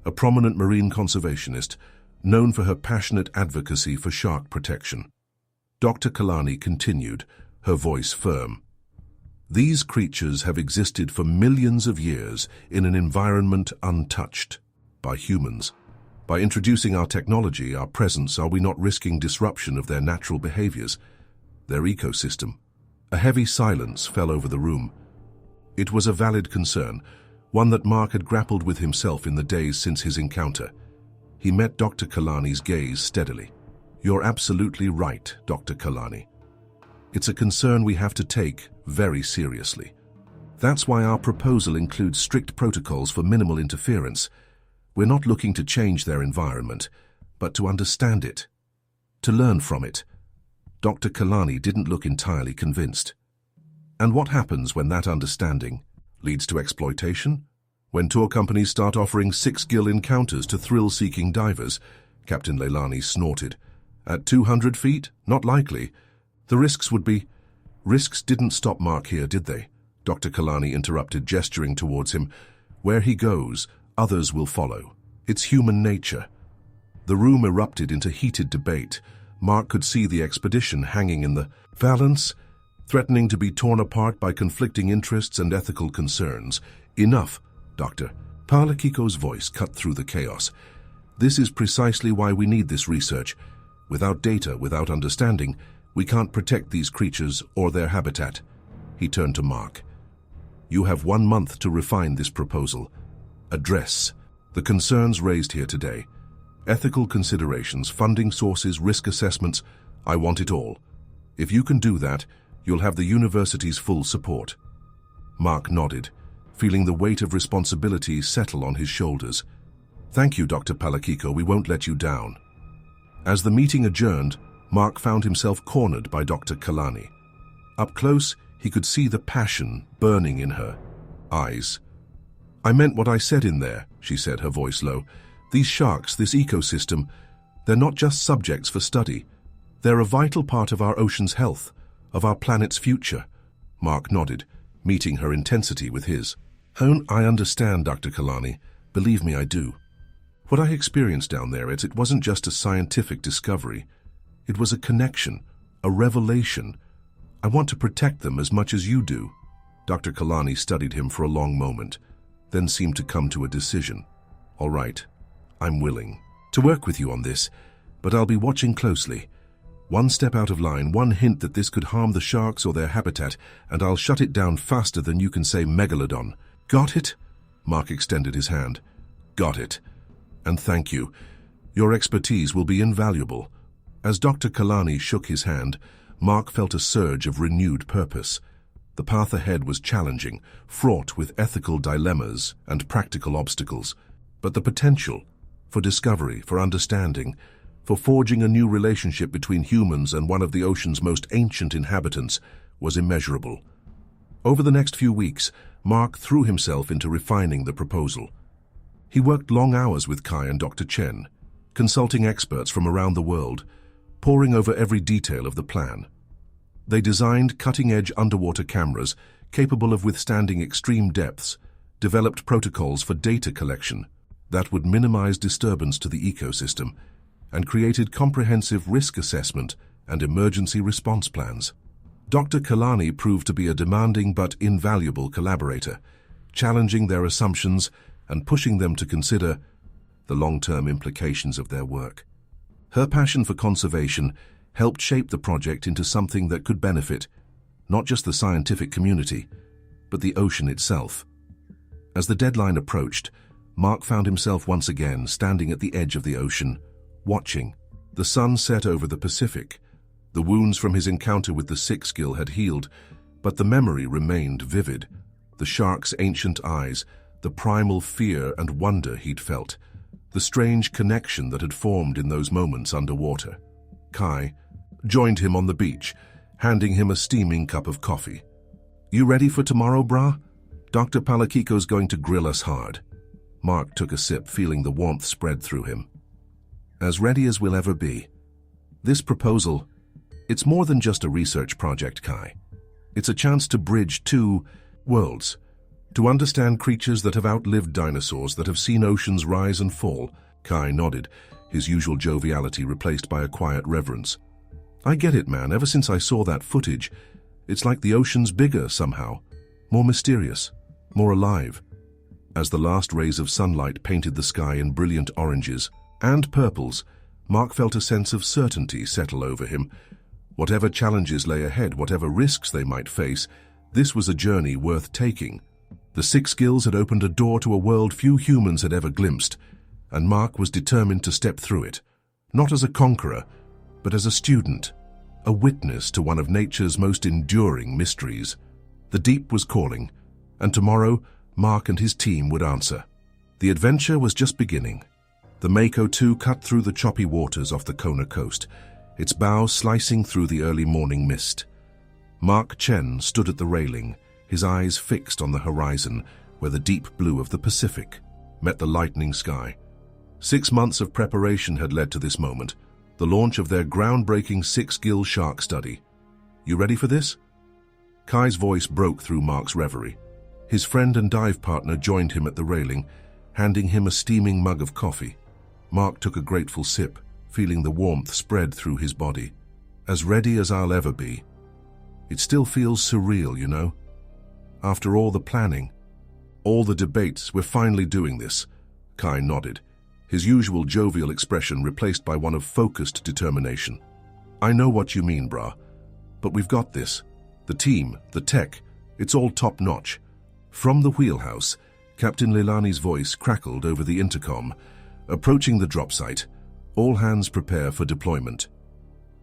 a prominent marine conservationist, known for her passionate advocacy for shark protection. Dr. Kalani continued, her voice firm. These creatures have existed for millions of years in an environment untouched by humans. By introducing our technology, our presence, are we not risking disruption of their natural behaviors, their ecosystem? A heavy silence fell over the room. It was a valid concern, one that Mark had grappled with himself in the days since his encounter. He met Dr. Kalani's gaze steadily. You're absolutely right, Dr. Kalani. It's a concern we have to take very seriously. That's why our proposal includes strict protocols for minimal interference. We're not looking to change their environment, but to understand it, to learn from it. Dr. Kalani didn't look entirely convinced. And what happens when that understanding leads to exploitation? When tour companies start offering 6-gill encounters to thrill-seeking divers? Captain Leilani snorted. At 200 feet? Not likely. The risks would be... Risks didn't stop Mark here, did they? Dr. Kalani interrupted, gesturing towards him. Where he goes, others will follow. It's human nature. The room erupted into heated debate. Mark could see the expedition hanging in the balance, threatening to be torn apart by conflicting interests and ethical concerns. Enough, Doctor. Palakiko's voice cut through the chaos. This is precisely why we need this research. Without data, without understanding, we can't protect these creatures or their habitat. He turned to Mark. You have 1 month to refine this proposal. Address the concerns raised here today. Ethical considerations, funding sources, risk assessments. I want it all. If you can do that, you'll have the university's full support. Mark nodded, feeling the weight of responsibility settle on his shoulders. Thank you, Dr. Palakiko. We won't let you down. As the meeting adjourned, Mark found himself cornered by Dr. Kalani. Up close, he could see the passion burning in her eyes. I meant what I said in there, she said, her voice low. These sharks, this ecosystem, they're not just subjects for study. They're a vital part of our ocean's health, of our planet's future. Mark nodded, meeting her intensity with his. I understand, Dr. Kalani. Believe me, I do. What I experienced down there, it wasn't just a scientific discovery. It was a connection, a revelation. I want to protect them as much as you do. Dr. Kalani studied him for a long moment, then seemed to come to a decision. All right, I'm willing to work with you on this, but I'll be watching closely. One step out of line, one hint that this could harm the sharks or their habitat, and I'll shut it down faster than you can say Megalodon. Got it? Mark extended his hand. Got it. And thank you. Your expertise will be invaluable. As Dr. Kalani shook his hand, Mark felt a surge of renewed purpose. The path ahead was challenging, fraught with ethical dilemmas and practical obstacles. But the potential for discovery, for understanding, for forging a new relationship between humans and one of the ocean's most ancient inhabitants was immeasurable. Over the next few weeks, Mark threw himself into refining the proposal. He worked long hours with Kai and Dr. Chen, consulting experts from around the world, poring over every detail of the plan. They designed cutting-edge underwater cameras capable of withstanding extreme depths, developed protocols for data collection that would minimize disturbance to the ecosystem, and created comprehensive risk assessment and emergency response plans. Dr. Kalani proved to be a demanding but invaluable collaborator, challenging their assumptions and pushing them to consider the long-term implications of their work. Her passion for conservation helped shape the project into something that could benefit not just the scientific community, but the ocean itself. As the deadline approached, Mark found himself once again standing at the edge of the ocean, watching. The sun set over the Pacific. The wounds from his encounter with the 6-gill had healed, but the memory remained vivid. The shark's ancient eyes, the primal fear and wonder he'd felt. the strange connection that had formed in those moments underwater. Kai joined him on the beach, handing him a steaming cup of coffee. "You ready for tomorrow, brah? Dr. Palakiko's going to grill us hard." Mark took a sip, feeling the warmth spread through him. "As ready as we'll ever be. This proposal, it's more than just a research project, Kai. It's a chance to bridge two worlds, to understand creatures that have outlived dinosaurs, that have seen oceans rise and fall." Kai nodded, his usual joviality replaced by a quiet reverence. "I get it, man. Ever since I saw that footage, it's like the ocean's bigger somehow, more mysterious, more alive." As the last rays of sunlight painted the sky in brilliant oranges and purples, Mark felt a sense of certainty settle over him. Whatever challenges lay ahead, whatever risks they might face, this was a journey worth taking. The six skills had opened a door to a world few humans had ever glimpsed, and Mark was determined to step through it, not as a conqueror, but as a student, a witness to one of nature's most enduring mysteries. The deep was calling, and tomorrow Mark and his team would answer. The adventure was just beginning. The Mako 2 cut through the choppy waters off the Kona coast, its bow slicing through the early morning mist. Mark Chen stood at the railing, his eyes fixed on the horizon where the deep blue of the Pacific met the lightening sky. 6 months of preparation had led to this moment, the launch of their groundbreaking six-gill shark study. "You ready for this?" Kai's voice broke through Mark's reverie. His friend and dive partner joined him at the railing, handing him a steaming mug of coffee. Mark took a grateful sip, feeling the warmth spread through his body. "As ready as I'll ever be. It still feels surreal, you know. After all the planning, all the debates, we're finally doing this." Kai nodded, his usual jovial expression replaced by one of focused determination. "I know what you mean, brah. But we've got this. The team, the tech, it's all top-notch." From the wheelhouse, Captain Leilani's voice crackled over the intercom. Approaching the drop site, all hands prepare for deployment.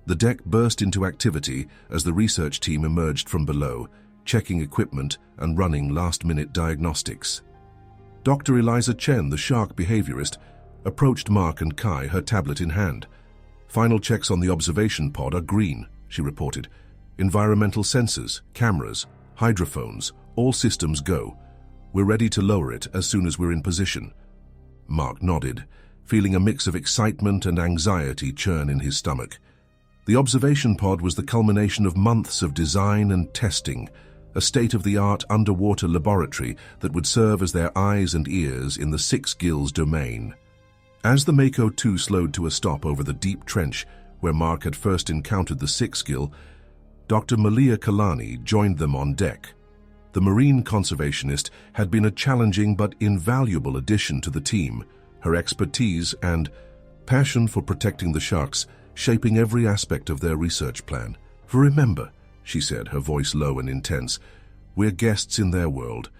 The deck burst into activity as the research team emerged from below, checking equipment and running last-minute diagnostics. Dr. Eliza Chen, the shark behaviorist, approached Mark and Kai, her tablet in hand. "Final checks on the observation pod are green," she reported. "Environmental sensors, cameras, hydrophones, all systems go. We're ready to lower it as soon as we're in position." Mark nodded, feeling a mix of excitement and anxiety churn in his stomach. The observation pod was the culmination of months of design and testing, a state-of-the-art underwater laboratory that would serve as their eyes and ears in the six gills domain. As the Mako 2 slowed to a stop over the deep trench where Mark had first encountered the six gill, Dr. Malia Kalani joined them on deck. The marine conservationist had been a challenging but invaluable addition to the team, her expertise and passion for protecting the sharks shaping every aspect of their research plan. "For remember," she said, her voice low and intense, "we're guests in their world.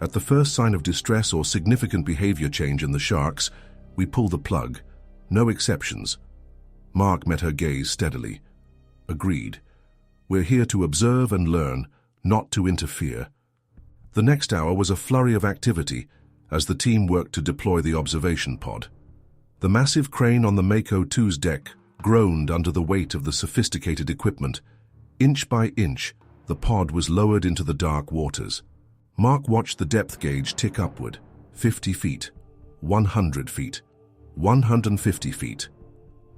At the first sign of distress or significant behavior change in the sharks, we pull the plug. No exceptions." Mark met her gaze steadily. "Agreed. We're here to observe and learn, not to interfere." The next hour was a flurry of activity as the team worked to deploy the observation pod. The massive crane on the Mako 2's deck groaned under the weight of the sophisticated equipment. Inch by inch, the pod was lowered into the dark waters. Mark watched the depth gauge tick upward. 50 feet, 100 feet, 150 feet.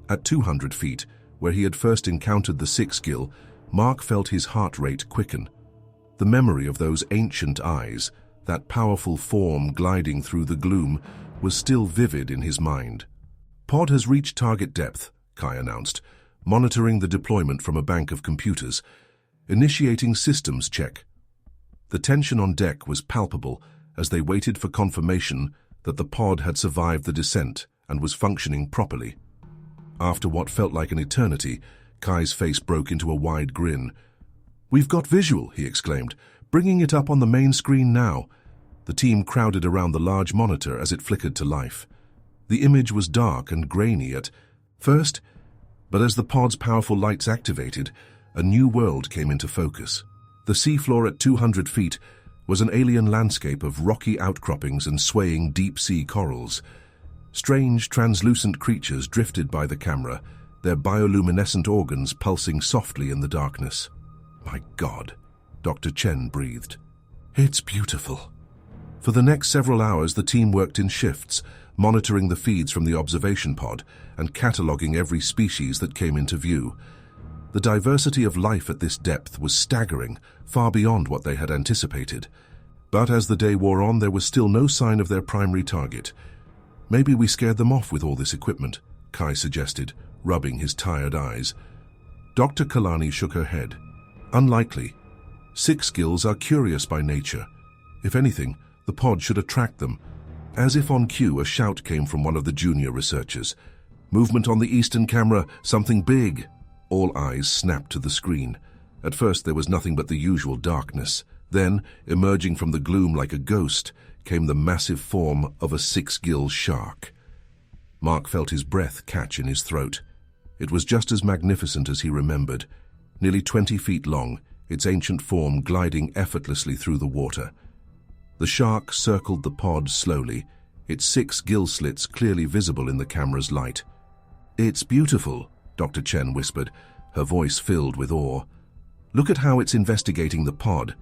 At 200 feet, where he had first encountered the six gill, Mark felt his heart rate quicken. The memory of those ancient eyes, that powerful form gliding through the gloom, was still vivid in his mind. "Pod has reached target depth," Kai announced, monitoring the deployment from a bank of computers. "Initiating systems check." The tension on deck was palpable as they waited for confirmation that the pod had survived the descent and was functioning properly. After what felt like an eternity, Kai's face broke into a wide grin. "We've got visual," he exclaimed, "bringing it up on the main screen now." The team crowded around the large monitor as it flickered to life. The image was dark and grainy at first, but as the pod's powerful lights activated, a new world came into focus. The seafloor at 200 feet was an alien landscape of rocky outcroppings and swaying deep-sea corals. Strange, translucent creatures drifted by the camera, their bioluminescent organs pulsing softly in the darkness. "My God," Dr. Chen breathed. "It's beautiful." For the next several hours, the team worked in shifts, monitoring the feeds from the observation pod and cataloging every species that came into view. The diversity of life at this depth was staggering, far beyond what they had anticipated. But as the day wore on, there was still no sign of their primary target. "Maybe we scared them off with all this equipment," Kai suggested, rubbing his tired eyes. Dr. Kalani shook her head. "Unlikely. Six gills are curious by nature. If anything, the pod should attract them." As if on cue, a shout came from one of the junior researchers. "Movement on the eastern camera, something big!" All eyes snapped to the screen. At first there was nothing but the usual darkness. Then, emerging from the gloom like a ghost, came the massive form of a six-gill shark. Mark felt his breath catch in his throat. It was just as magnificent as he remembered. Nearly 20 feet long, its ancient form gliding effortlessly through the water. The shark circled the pod slowly, its 6 gill slits clearly visible in the camera's light. "It's beautiful," Dr. Chen whispered, her voice filled with awe. "Look at how it's investigating the pod.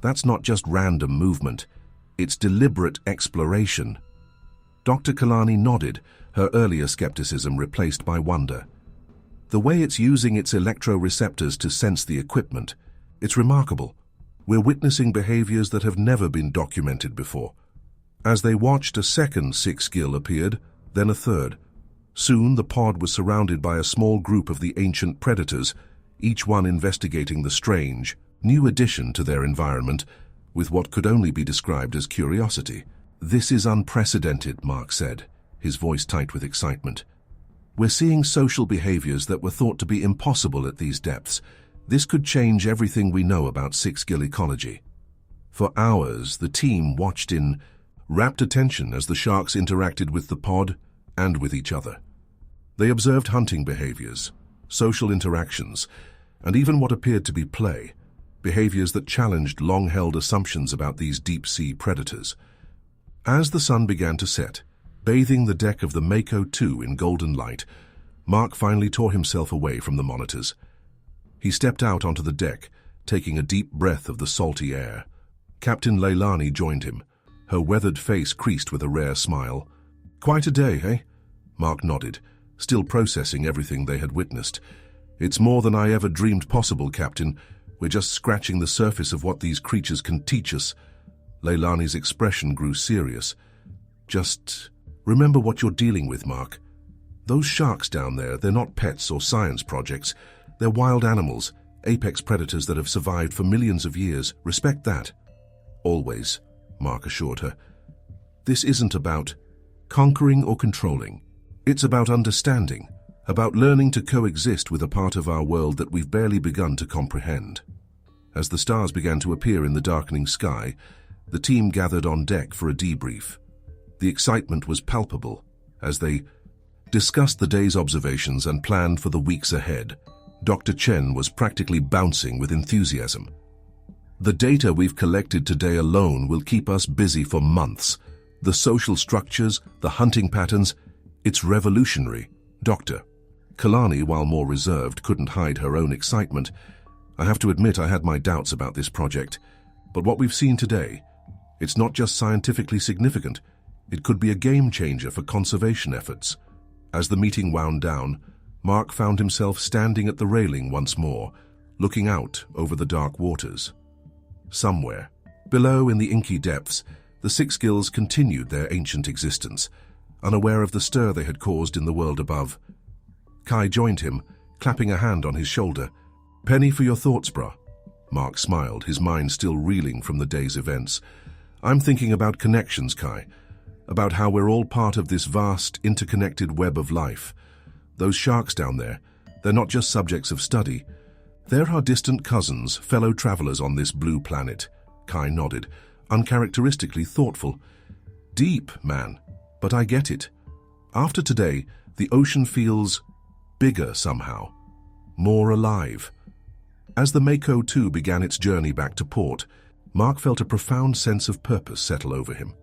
That's not just random movement. It's deliberate exploration." Dr. Kalani nodded, her earlier skepticism replaced by wonder. "The way it's using its electroreceptors to sense the equipment, it's remarkable. We're witnessing behaviors that have never been documented before." As they watched, a second 6-gill appeared, then a third. Soon the pod was surrounded by a small group of the ancient predators, each one investigating the strange, new addition to their environment with what could only be described as curiosity. "This is unprecedented," Mark said, his voice tight with excitement. "We're seeing social behaviors that were thought to be impossible at these depths. This could change everything we know about 6-gill ecology." For hours, the team watched in rapt attention as the sharks interacted with the pod and with each other. They observed hunting behaviors, social interactions, and even what appeared to be play, behaviors that challenged long-held assumptions about these deep-sea predators. As the sun began to set, bathing the deck of the Mako 2 in golden light, Mark finally tore himself away from the monitors. He stepped out onto the deck, taking a deep breath of the salty air. Captain Leilani joined him, her weathered face creased with a rare smile. "Quite a day, eh?" Mark nodded, still processing everything they had witnessed. "It's more than I ever dreamed possible, Captain. We're just scratching the surface of what these creatures can teach us." Leilani's expression grew serious. "Just remember what you're dealing with, Mark. Those sharks down there, they're not pets or science projects. They're wild animals, apex predators that have survived for millions of years. Respect that." "Always," Mark assured her. "This isn't about conquering or controlling. It's about understanding, about learning to coexist with a part of our world that we've barely begun to comprehend." As the stars began to appear in the darkening sky, the team gathered on deck for a debrief. The excitement was palpable as they discussed the day's observations and planned for the weeks ahead. Dr. Chen was practically bouncing with enthusiasm. "The data we've collected today alone will keep us busy for months. The social structures, the hunting patterns, it's revolutionary." Dr. Kalani, while more reserved, couldn't hide her own excitement. "I have to admit I had my doubts about this project, but what we've seen today, it's not just scientifically significant, it could be a game changer for conservation efforts." As the meeting wound down, Mark found himself standing at the railing once more, looking out over the dark waters. Somewhere, below in the inky depths, the 6-gills continued their ancient existence, unaware of the stir they had caused in the world above. Kai joined him, clapping a hand on his shoulder. "Penny for your thoughts, brah." Mark smiled, his mind still reeling from the day's events. "I'm thinking about connections, Kai, about how we're all part of this vast, interconnected web of life. Those sharks down there, they're not just subjects of study. They're our distant cousins, fellow travelers on this blue planet." Kai nodded, uncharacteristically thoughtful. "Deep, man, but I get it. After today, the ocean feels bigger somehow, more alive." As the Mako 2 began its journey back to port, Mark felt a profound sense of purpose settle over him.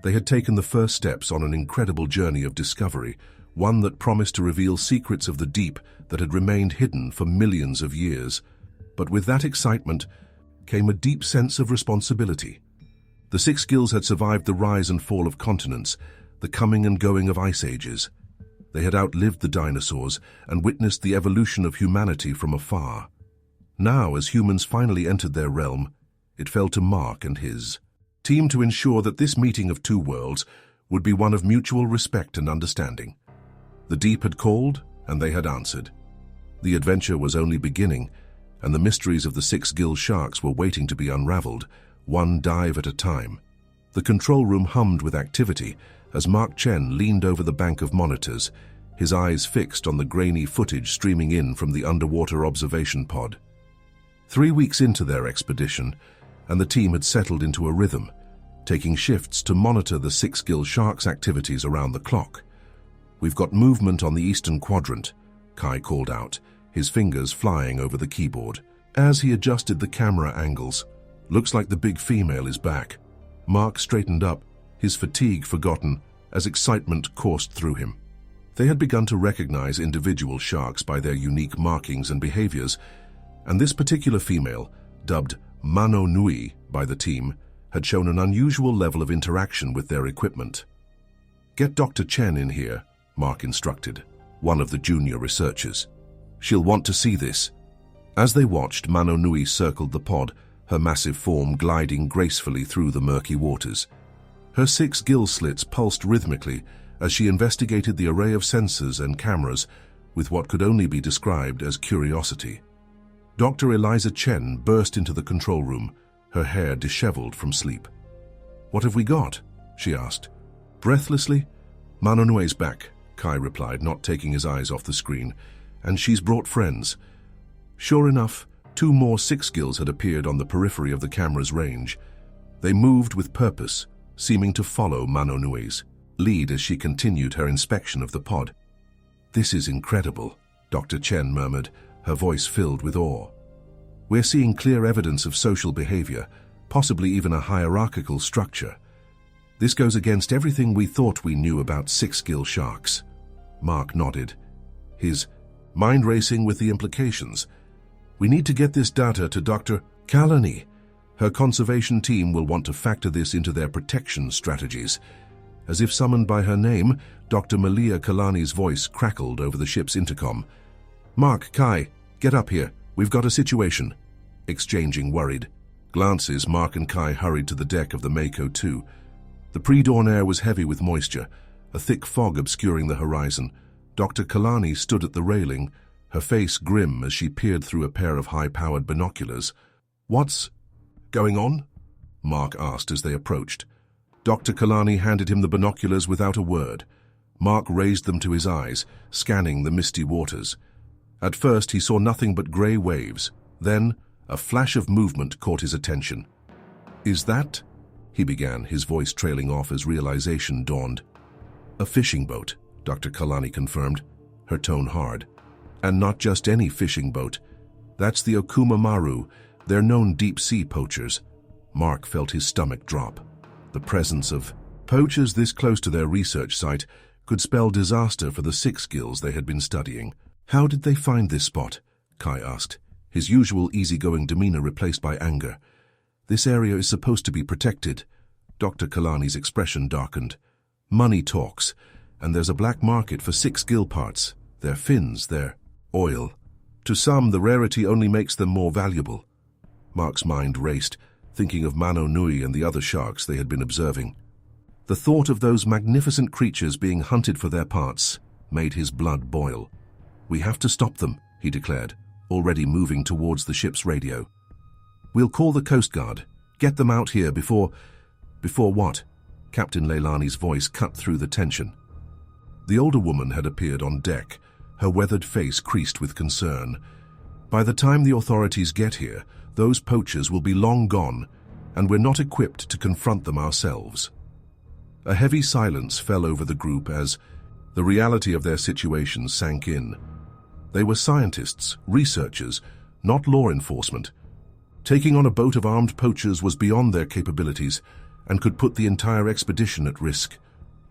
They had taken the first steps on an incredible journey of discovery, one that promised to reveal secrets of the deep that had remained hidden for millions of years. But with that excitement came a deep sense of responsibility. The six gills had survived the rise and fall of continents, the coming and going of ice ages. They had outlived the dinosaurs and witnessed the evolution of humanity from afar. Now, as humans finally entered their realm, it fell to Mark and his team to ensure that this meeting of two worlds would be one of mutual respect and understanding. The deep had called, and they had answered. The adventure was only beginning, and the mysteries of the six-gill sharks were waiting to be unraveled, one dive at a time. The control room hummed with activity as Mark Chen leaned over the bank of monitors, his eyes fixed on the grainy footage streaming in from the underwater observation pod. 3 weeks into their expedition, and the team had settled into a rhythm, taking shifts to monitor the six-gill sharks' activities around the clock. "We've got movement on the eastern quadrant," Kai called out, his fingers flying over the keyboard. As he adjusted the camera angles, "Looks like the big female is back." Mark straightened up, his fatigue forgotten as excitement coursed through him. They had begun to recognize individual sharks by their unique markings and behaviors, and this particular female, dubbed Mano Nui by the team, had shown an unusual level of interaction with their equipment. "Get Dr. Chen in here," Mark instructed, one of the junior researchers. "She'll want to see this." As they watched, Mano Nui circled the pod, her massive form gliding gracefully through the murky waters. Her 6 gill slits pulsed rhythmically as she investigated the array of sensors and cameras with what could only be described as curiosity. Dr. Eliza Chen burst into the control room, her hair disheveled from sleep. "What have we got?" she asked. Breathlessly, "Mano Nui's back," Kai replied, not taking his eyes off the screen, "and she's brought friends." Sure enough, 2 more 6 gills had appeared on the periphery of the camera's range. They moved with purpose, seeming to follow Mano Nui's lead as she continued her inspection of the pod. "This is incredible," Dr. Chen murmured, her voice filled with awe. "We're seeing clear evidence of social behavior, possibly even a hierarchical structure. This goes against everything we thought we knew about 6-gill sharks." Mark nodded, his mind racing with the implications. "We need to get this data to Dr. Kalani. Her conservation team will want to factor this into their protection strategies." As if summoned by her name, Dr. Malia Kalani's voice crackled over the ship's intercom. "Mark, Kai, get up here. We've got a situation." Exchanging worried glances, Mark and Kai hurried to the deck of the Mako 2. The pre-dawn air was heavy with moisture, a thick fog obscuring the horizon. Dr. Kalani stood at the railing, her face grim as she peered through a pair of high-powered binoculars. "What's going on?" Mark asked as they approached. Dr. Kalani handed him the binoculars without a word. Mark raised them to his eyes, scanning the misty waters. At first he saw nothing but grey waves. Then a flash of movement caught his attention. "Is that?" he began, his voice trailing off as realization dawned. "A fishing boat," Dr. Kalani confirmed, her tone hard. "And not just any fishing boat. That's the Okuma Maru. They're known deep-sea poachers." Mark felt his stomach drop. The presence of poachers this close to their research site could spell disaster for the 6 gills they had been studying. "How did they find this spot?" Kai asked, his usual easygoing demeanor replaced by anger. "This area is supposed to be protected." Dr. Kalani's expression darkened. "Money talks, and there's a black market for 6 gill parts, their fins, their oil. To some, the rarity only makes them more valuable." Mark's mind raced, thinking of Mano Nui and the other sharks they had been observing. The thought of those magnificent creatures being hunted for their parts made his blood boil. "We have to stop them," he declared, already moving towards the ship's radio. "We'll call the Coast Guard. Get them out here before what?" Captain Leilani's voice cut through the tension. The older woman had appeared on deck, her weathered face creased with concern. "By the time the authorities get here, those poachers will be long gone, and we're not equipped to confront them ourselves." A heavy silence fell over the group as the reality of their situation sank in. They were scientists, researchers, not law enforcement. Taking on a boat of armed poachers was beyond their capabilities, and could put the entire expedition at risk.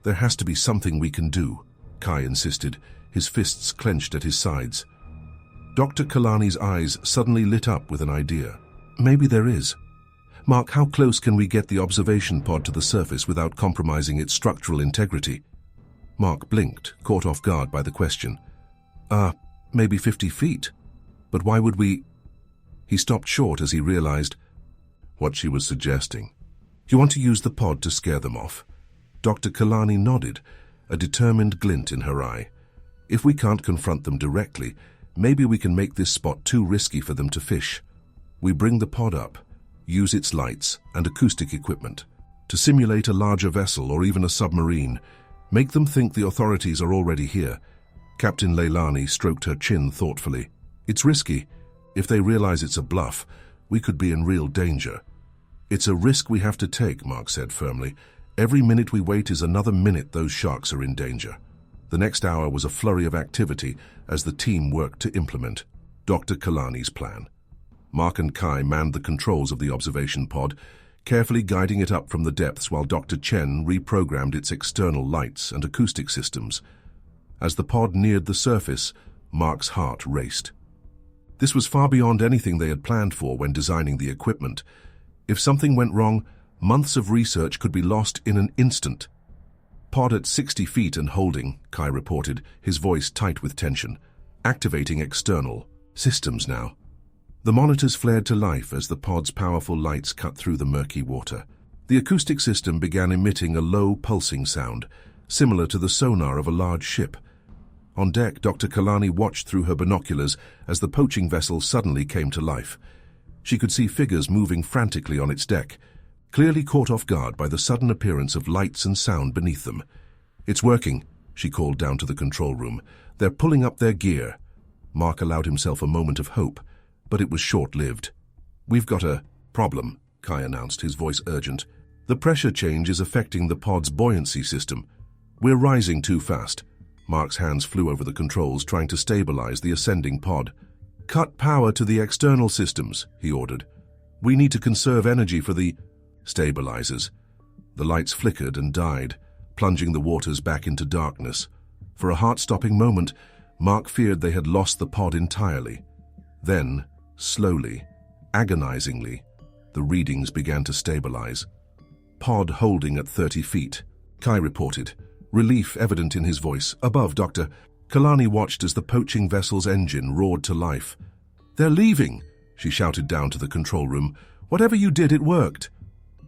There has to be something we can do, Kai insisted, his fists clenched at his sides. Dr. Kalani's eyes suddenly lit up with an idea. Maybe there is. Mark, how close can we get the observation pod to the surface without compromising its structural integrity? Mark blinked, caught off guard by the question. Maybe 50 feet. But why would we... He stopped short as he realized what she was suggesting. You want to use the pod to scare them off? Dr. Kalani nodded, a determined glint in her eye. If we can't confront them directly, maybe we can make this spot too risky for them to fish. We bring the pod up, use its lights and acoustic equipment to simulate a larger vessel or even a submarine. Make them think the authorities are already here. Captain Leilani stroked her chin thoughtfully. It's risky. If they realize it's a bluff, we could be in real danger. It's a risk we have to take, Mark said firmly. Every minute we wait is another minute those sharks are in danger. The next hour was a flurry of activity as the team worked to implement Dr. Kalani's plan. Mark and Kai manned the controls of the observation pod, carefully guiding it up from the depths while Dr. Chen reprogrammed its external lights and acoustic systems. As the pod neared the surface, Mark's heart raced. This was far beyond anything they had planned for when designing the equipment. If something went wrong, months of research could be lost in an instant. Pod at 60 feet and holding, Kai reported, his voice tight with tension. Activating external systems now. The monitors flared to life as the pod's powerful lights cut through the murky water. The acoustic system began emitting a low, pulsing sound, similar to the sonar of a large ship. On deck, Dr. Kalani watched through her binoculars as the poaching vessel suddenly came to life. She could see figures moving frantically on its deck, clearly caught off guard by the sudden appearance of lights and sound beneath them. It's working, she called down to the control room. They're pulling up their gear. Mark allowed himself a moment of hope, but it was short-lived. We've got a problem, Kai announced, his voice urgent. The pressure change is affecting the pod's buoyancy system. We're rising too fast. Mark's hands flew over the controls, trying to stabilize the ascending pod. Cut power to the external systems, he ordered. We need to conserve energy for the stabilizers. The lights flickered and died, plunging the waters back into darkness. For a heart-stopping moment, Mark feared they had lost the pod entirely. Then, slowly, agonizingly, the readings began to stabilize. Pod holding at 30 feet, Kai reported, relief evident in his voice. Above, Dr. Kalani watched as the poaching vessel's engine roared to life. They're leaving, she shouted down to the control room. Whatever you did, it worked.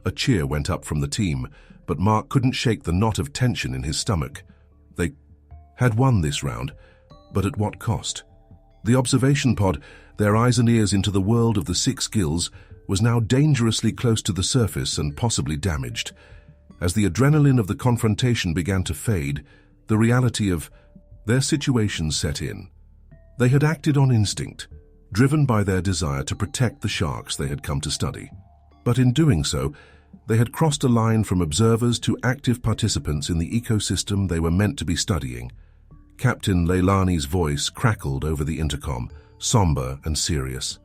A cheer went up from the team, but Mark couldn't shake the knot of tension in his stomach. They had won this round, but at what cost? The observation pod, their eyes and ears into the world of the Six Gills, was now dangerously close to the surface and possibly damaged. As the adrenaline of the confrontation began to fade, the reality of their situation set in. They had acted on instinct, driven by their desire to protect the sharks they had come to study. But in doing so, they had crossed a line from observers to active participants in the ecosystem they were meant to be studying. Captain Leilani's voice crackled over the intercom, somber and serious.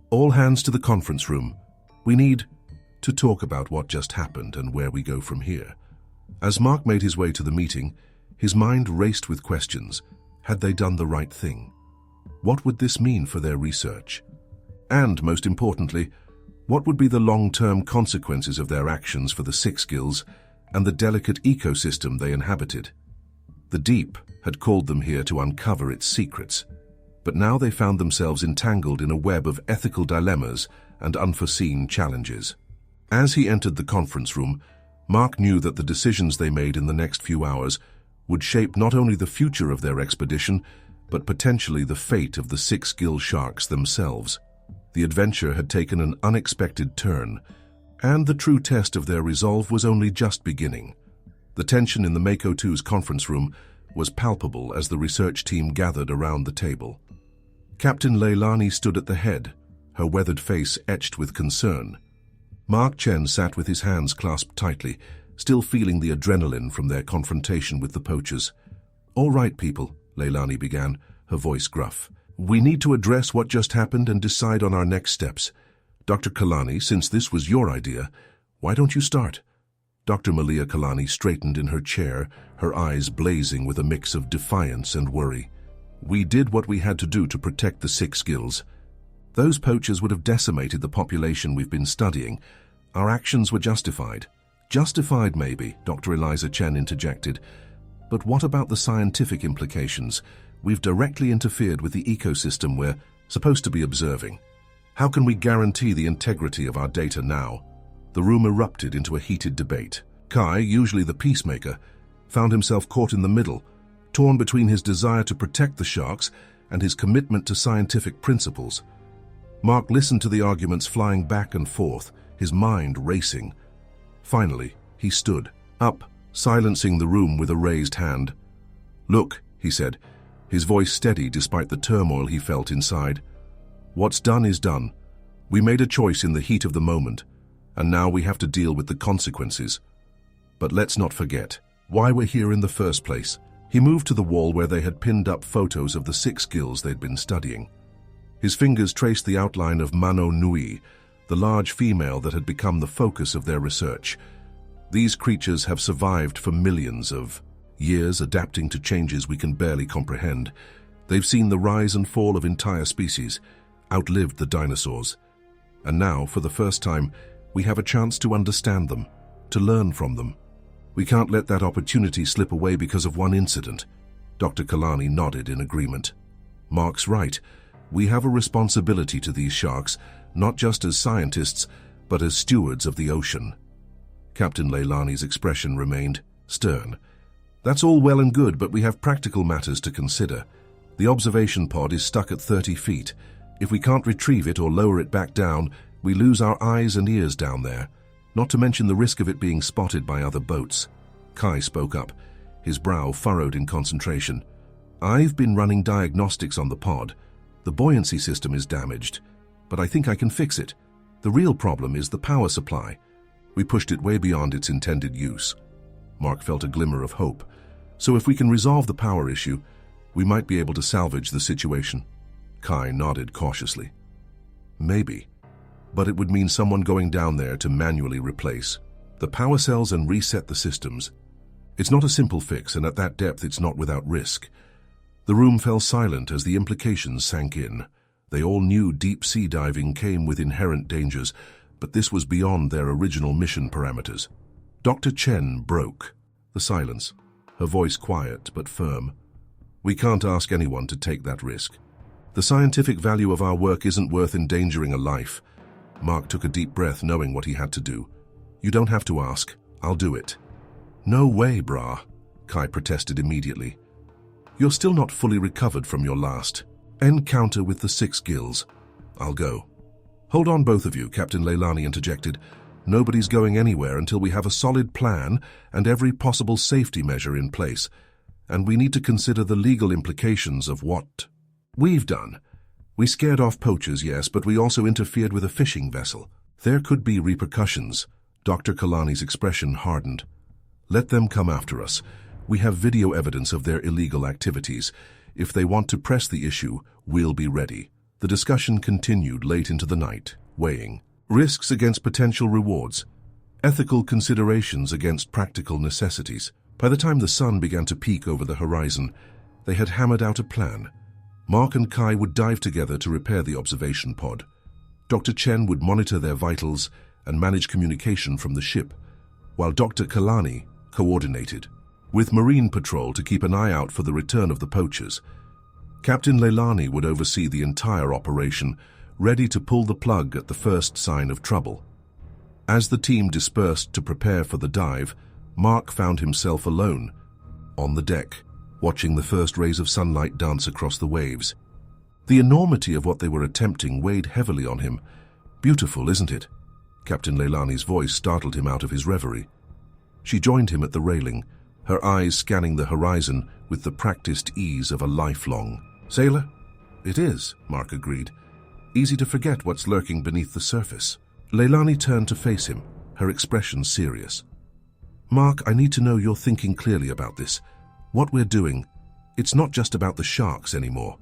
All hands to the conference room. We need to talk about what just happened and where we go from here. As Mark made his way to the meeting, his mind raced with questions. Had they done the right thing? What would this mean for their research? And, most importantly, what would be the long-term consequences of their actions for the Six Gills and the delicate ecosystem they inhabited? The deep had called them here to uncover its secrets, but now they found themselves entangled in a web of ethical dilemmas and unforeseen challenges. As he entered the conference room, Mark knew that the decisions they made in the next few hours would shape not only the future of their expedition, but potentially the fate of the Six Gill sharks themselves. The adventure had taken an unexpected turn, and the true test of their resolve was only just beginning. The tension in the Mako 2's conference room was palpable as the research team gathered around the table. Captain Leilani stood at the head, her weathered face etched with concern. Mark Chen sat with his hands clasped tightly, still feeling the adrenaline from their confrontation with the poachers. "All right, people," Leilani began, her voice gruff. "We need to address what just happened and decide on our next steps. Dr. Kalani, since this was your idea, why don't you start?" Dr. Malia Kalani straightened in her chair, her eyes blazing with a mix of defiance and worry. We did what we had to do to protect the 6 gills. Those poachers would have decimated the population we've been studying. Our actions were justified. Justified, maybe, Dr. Eliza Chen interjected. But what about the scientific implications? We've directly interfered with the ecosystem we're supposed to be observing. How can we guarantee the integrity of our data now? The room erupted into a heated debate. Kai, usually the peacemaker, found himself caught in the middle, torn between his desire to protect the sharks and his commitment to scientific principles. Mark listened to the arguments flying back and forth, his mind racing. Finally, he stood up, silencing the room with a raised hand. "Look," he said, his voice steady despite the turmoil he felt inside. "What's done is done. We made a choice in the heat of the moment, and now we have to deal with the consequences. But let's not forget why we're here in the first place." He moved to the wall where they had pinned up photos of the 6 gills they'd been studying. His fingers traced the outline of Mano Nui, the large female that had become the focus of their research. These creatures have survived for millions of years, adapting to changes we can barely comprehend. They've seen the rise and fall of entire species, outlived the dinosaurs. And now, for the first time, we have a chance to understand them, to learn from them. We can't let that opportunity slip away because of one incident. Dr. Kalani nodded in agreement. Mark's right. We have a responsibility to these sharks, not just as scientists, but as stewards of the ocean. Captain Leilani's expression remained stern. That's all well and good, but we have practical matters to consider. The observation pod is stuck at 30 feet. If we can't retrieve it or lower it back down, we lose our eyes and ears down there, not to mention the risk of it being spotted by other boats. Kai spoke up, his brow furrowed in concentration. "I've been running diagnostics on the pod. The buoyancy system is damaged, but I think I can fix it. The real problem is the power supply. We pushed it way beyond its intended use." Mark felt a glimmer of hope. "So if we can resolve the power issue, we might be able to salvage the situation." Kai nodded cautiously. "Maybe. But it would mean someone going down there to manually replace the power cells and reset the systems. It's not a simple fix, and at that depth it's not without risk." The room fell silent as the implications sank in. They all knew deep-sea diving came with inherent dangers, but this was beyond their original mission parameters. Dr. Chen broke the silence, her voice quiet but firm. "We can't ask anyone to take that risk. The scientific value of our work isn't worth endangering a life." Mark took a deep breath, knowing what he had to do. "You don't have to ask. I'll do it." "No way, brah," Kai protested immediately. "You're still not fully recovered from your last encounter with the 6 gills. I'll go." "Hold on, both of you," Captain Leilani interjected. "Nobody's going anywhere until we have a solid plan and every possible safety measure in place. And we need to consider the legal implications of what we've done. We scared off poachers, yes, but we also interfered with a fishing vessel. There could be repercussions." Dr. Kalani's expression hardened. "Let them come after us. We have video evidence of their illegal activities. If they want to press the issue, we'll be ready." The discussion continued late into the night, weighing risks against potential rewards, ethical considerations against practical necessities. By the time the sun began to peak over the horizon, they had hammered out a plan. Mark and Kai would dive together to repair the observation pod. Dr. Chen would monitor their vitals and manage communication from the ship, while Dr. Kalani coordinated with Marine Patrol to keep an eye out for the return of the poachers. Captain Leilani would oversee the entire operation, ready to pull the plug at the first sign of trouble. As the team dispersed to prepare for the dive, Mark found himself alone, on the deck, watching the first rays of sunlight dance across the waves. The enormity of what they were attempting weighed heavily on him. "Beautiful, isn't it?" Captain Leilani's voice startled him out of his reverie. She joined him at the railing, her eyes scanning the horizon with the practiced ease of a lifelong sailor. "It is," Mark agreed. "Easy to forget what's lurking beneath the surface." Leilani turned to face him, her expression serious. "Mark, I need to know you're thinking clearly about this. What we're doing, it's not just about the sharks anymore.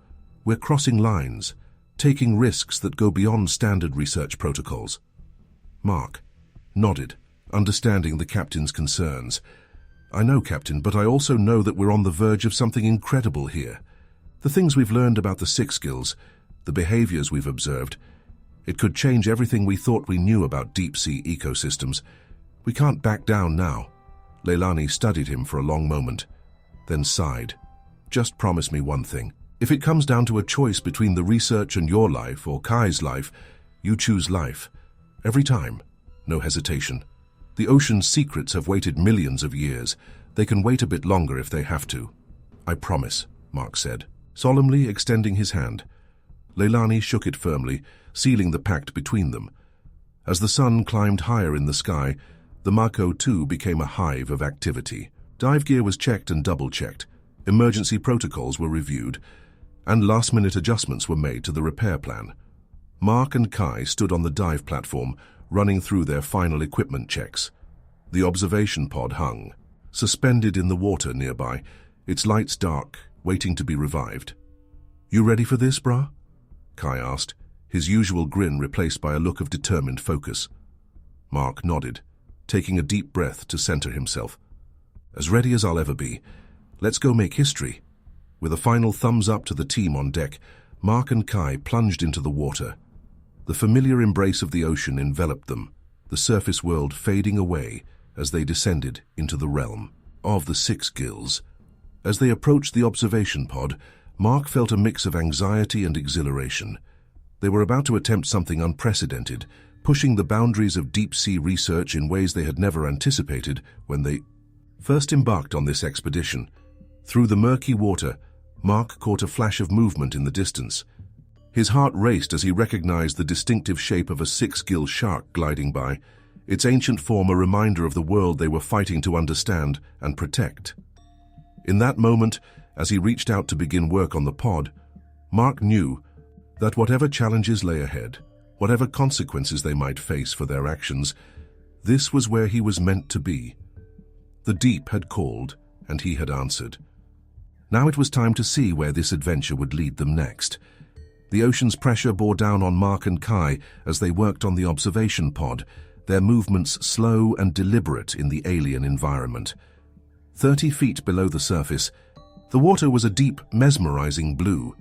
We're crossing lines, taking risks that go beyond standard research protocols." Mark nodded, understanding the captain's concerns. "I know, Captain, but I also know that we're on the verge of something incredible here. The things we've learned about the Six Skills, the behaviors we've observed, it could change everything we thought we knew about deep-sea ecosystems. We can't back down now." Leilani studied him for a long moment, then sighed. "Just promise me one thing. If it comes down to a choice between the research and your life or Kai's life, you choose life. Every time. No hesitation. The ocean's secrets have waited millions of years. They can wait a bit longer if they have to." "I promise," Mark said, solemnly extending his hand. Leilani shook it firmly, sealing the pact between them. As the sun climbed higher in the sky, the Mako 2 became a hive of activity. Dive gear was checked and double-checked, emergency protocols were reviewed, and last-minute adjustments were made to the repair plan. Mark and Kai stood on the dive platform, running through their final equipment checks. The observation pod hung, suspended in the water nearby, its lights dark, waiting to be revived. "You ready for this, brah?" Kai asked, his usual grin replaced by a look of determined focus. Mark nodded, taking a deep breath to center himself. "As ready as I'll ever be. Let's go make history." With a final thumbs up to the team on deck, Mark and Kai plunged into the water. The familiar embrace of the ocean enveloped them, the surface world fading away as they descended into the realm of the Six Gills. As they approached the observation pod, Mark felt a mix of anxiety and exhilaration. They were about to attempt something unprecedented, pushing the boundaries of deep-sea research in ways they had never anticipated when they first embarked on this expedition. Through the murky water, Mark caught a flash of movement in the distance. His heart raced as he recognized the distinctive shape of a six-gill shark gliding by, its ancient form a reminder of the world they were fighting to understand and protect. In that moment, as he reached out to begin work on the pod, Mark knew that whatever challenges lay ahead, whatever consequences they might face for their actions, this was where he was meant to be. The deep had called, and he had answered. Now it was time to see where this adventure would lead them next. The ocean's pressure bore down on Mark and Kai as they worked on the observation pod, their movements slow and deliberate in the alien environment. 30 feet below the surface, the water was a deep, mesmerizing blue,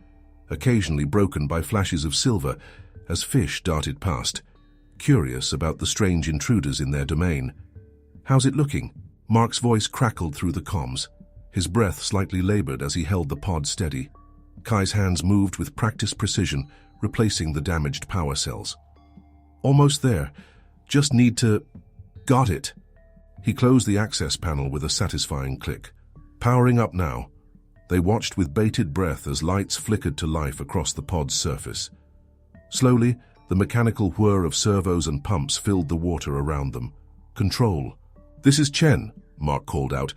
occasionally broken by flashes of silver as fish darted past, curious about the strange intruders in their domain. "How's it looking?" Mark's voice crackled through the comms, his breath slightly labored as he held the pod steady. Kai's hands moved with practiced precision, replacing the damaged power cells. "Almost there. Just need to..." "Got it." He closed the access panel with a satisfying click. "Powering up now." They watched with bated breath as lights flickered to life across the pod's surface. Slowly, the mechanical whir of servos and pumps filled the water around them. "Control." "This is Chen," Mark called out.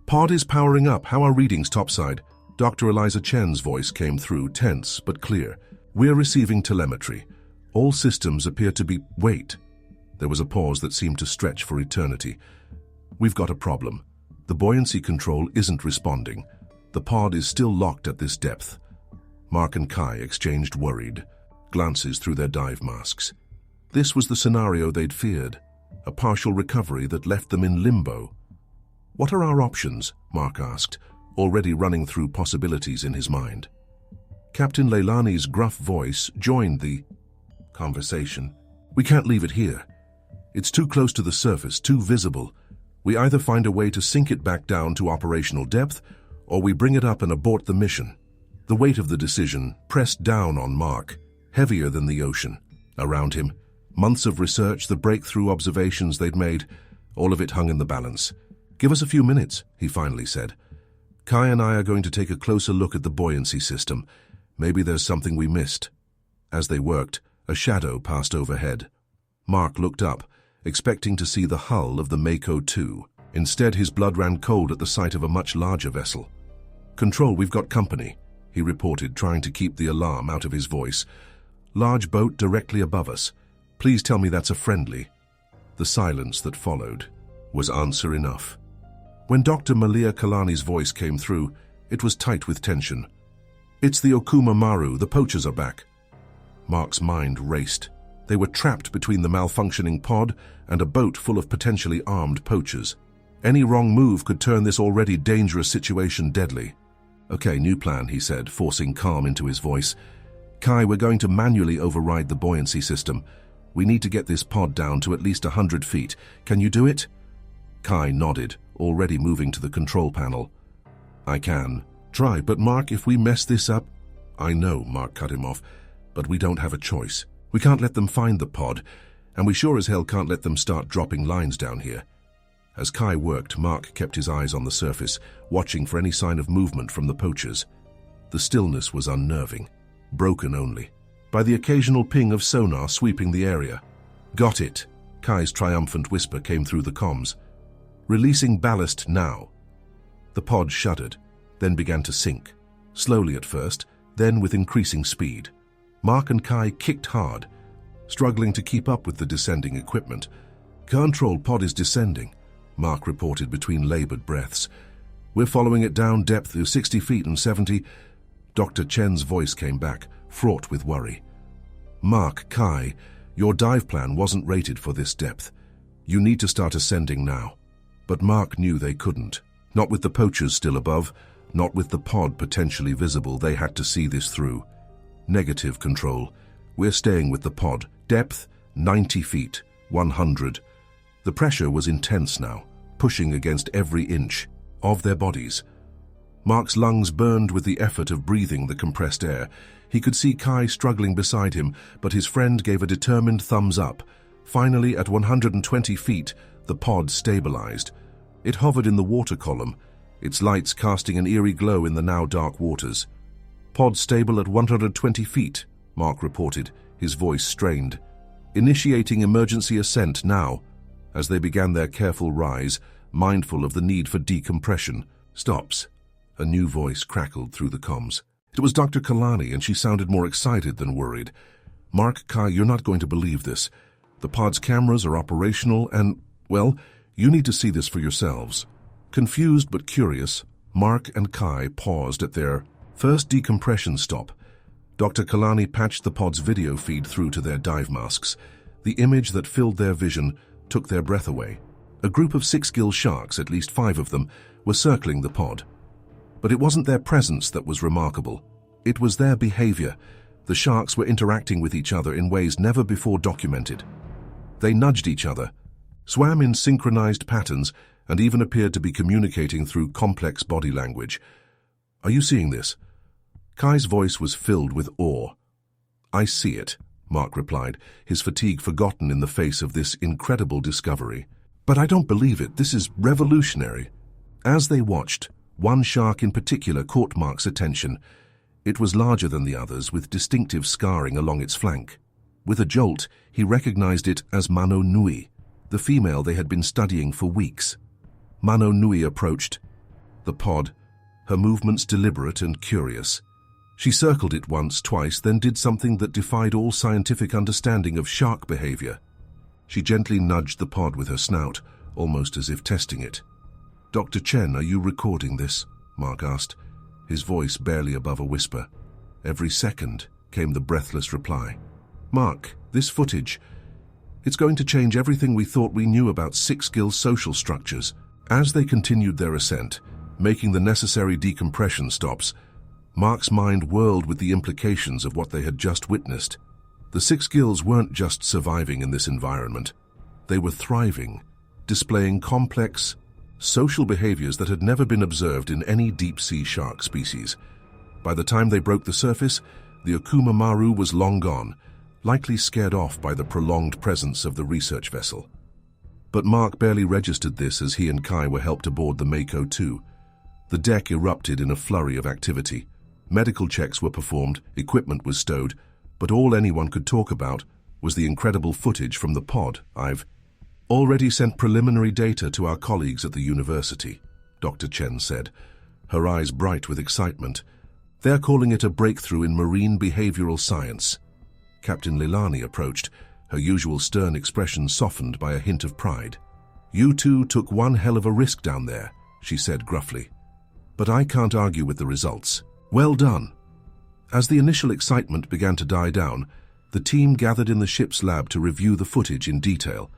"Pod is powering up. How are readings topside?" Dr. Eliza Chen's voice came through, tense but clear. "We're receiving telemetry. All systems appear to be..." "Wait." There was a pause that seemed to stretch for eternity. "We've got a problem. The buoyancy control isn't responding. The pod is still locked at this depth." Mark and Kai exchanged worried glances through their dive masks. This was the scenario they'd feared, a partial recovery that left them in limbo. "What are our options?" Mark asked, already running through possibilities in his mind. Captain Leilani's gruff voice joined the conversation. "We can't leave it here. It's too close to the surface, too visible. We either find a way to sink it back down to operational depth, or we bring it up and abort the mission." The weight of the decision pressed down on Mark, heavier than the ocean. Around him, months of research, the breakthrough observations they'd made, all of it hung in the balance. "Give us a few minutes," he finally said. "Kai and I are going to take a closer look at the buoyancy system. Maybe there's something we missed." As they worked, a shadow passed overhead. Mark looked up, expecting to see the hull of the Mako 2. Instead, his blood ran cold at the sight of a much larger vessel. "Control, we've got company," he reported, trying to keep the alarm out of his voice. "Large boat directly above us. Please tell me that's a friendly." The silence that followed was answer enough. When Dr. Malia Kalani's voice came through, it was tight with tension. "It's the Okuma Maru. The poachers are back." Mark's mind raced. They were trapped between the malfunctioning pod and a boat full of potentially armed poachers. Any wrong move could turn this already dangerous situation deadly. "Okay, new plan," he said, forcing calm into his voice. "Kai, we're going to manually override the buoyancy system. We need to get this pod down to at least 100 feet. Can you do it?" Kai nodded, already moving to the control panel. "I can. Try, but Mark, if we mess this up—" "I know," Mark cut him off, "but we don't have a choice. We can't let them find the pod, and we sure as hell can't let them start dropping lines down here." As Kai worked, Mark kept his eyes on the surface, watching for any sign of movement from the poachers. The stillness was unnerving, broken only by the occasional ping of sonar sweeping the area. "Got it," Kai's triumphant whisper came through the comms. "Releasing ballast now." The pod shuddered, then began to sink, slowly at first, then with increasing speed. Mark and Kai kicked hard, struggling to keep up with the descending equipment. "Control pod is descending," Mark reported between labored breaths. "We're following it down depth of 60 feet and 70. Dr. Chen's voice came back, fraught with worry. "Mark, Kai, your dive plan wasn't rated for this depth. You need to start ascending now." But Mark knew they couldn't. Not with the poachers still above, not with the pod potentially visible. They had to see this through. "Negative, Control. We're staying with the pod. Depth, 90 feet, 100. The pressure was intense now, pushing against every inch of their bodies. Mark's lungs burned with the effort of breathing the compressed air. He could see Kai struggling beside him, but his friend gave a determined thumbs up. Finally, at 120 feet, the pod stabilized. It hovered in the water column, its lights casting an eerie glow in the now dark waters. "Pod stable at 120 feet, Mark reported, his voice strained. "Initiating emergency ascent now." As they began their careful rise, mindful of the need for decompression. "Stops." A new voice crackled through the comms. It was Dr. Kalani, and she sounded more excited than worried. "Mark, Kai, you're not going to believe this. The pod's cameras are operational and, well, you need to see this for yourselves." Confused but curious, Mark and Kai paused at their first decompression stop. Dr. Kalani patched the pod's video feed through to their dive masks. The image that filled their vision took their breath away. A group of six-gill sharks, at least 5 of them, were circling the pod. But it wasn't their presence that was remarkable. It was their behavior. The sharks were interacting with each other in ways never before documented. They nudged each other, swam in synchronized patterns, and even appeared to be communicating through complex body language. "Are you seeing this?" Kai's voice was filled with awe. "I see it," Mark replied, his fatigue forgotten in the face of this incredible discovery. "But I don't believe it. This is revolutionary." As they watched, one shark in particular caught Mark's attention. It was larger than the others, with distinctive scarring along its flank. With a jolt, he recognized it as Mano Nui, the female they had been studying for weeks. Mano Nui approached the pod, her movements deliberate and curious. She circled it once, twice, then did something that defied all scientific understanding of shark behavior. She gently nudged the pod with her snout, almost as if testing it. "Dr. Chen, are you recording this?" Mark asked, his voice barely above a whisper. Every second came the breathless reply. "Mark, this footage, it's going to change everything we thought we knew about six-gill social structures." As they continued their ascent, making the necessary decompression stops, Mark's mind whirled with the implications of what they had just witnessed. The six gills weren't just surviving in this environment. They were thriving, displaying complex, social behaviors that had never been observed in any deep-sea shark species. By the time they broke the surface, the Okuma Maru was long gone, likely scared off by the prolonged presence of the research vessel. But Mark barely registered this as he and Kai were helped aboard the Mako 2. The deck erupted in a flurry of activity. Medical checks were performed, equipment was stowed, but all anyone could talk about was the incredible footage from the pod. "I've already sent preliminary data to our colleagues at the university," Dr. Chen said, her eyes bright with excitement. "They're calling it a breakthrough in marine behavioral science." Captain Lilani approached, her usual stern expression softened by a hint of pride. "You two took one hell of a risk down there," she said gruffly. "But I can't argue with the results. Well done." As the initial excitement began to die down, The team gathered in the ship's lab to review the footage in detail.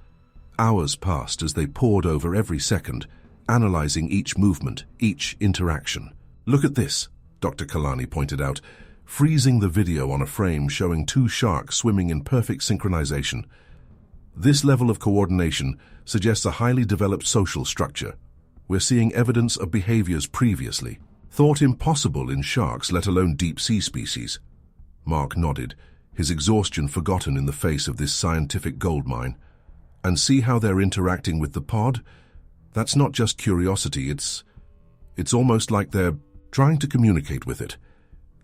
Hours passed as they pored over every second, analyzing each movement, each interaction. "Look at this," Dr. Kalani pointed out, freezing the video on a frame showing two sharks swimming in perfect synchronization. This level of coordination suggests a highly developed social structure. We're seeing evidence of behaviors previously thought impossible in sharks, let alone deep-sea species. Mark nodded, his exhaustion forgotten in the face of this scientific goldmine. "And see how they're interacting with the pod? That's not just curiosity, it's almost like they're trying to communicate with it."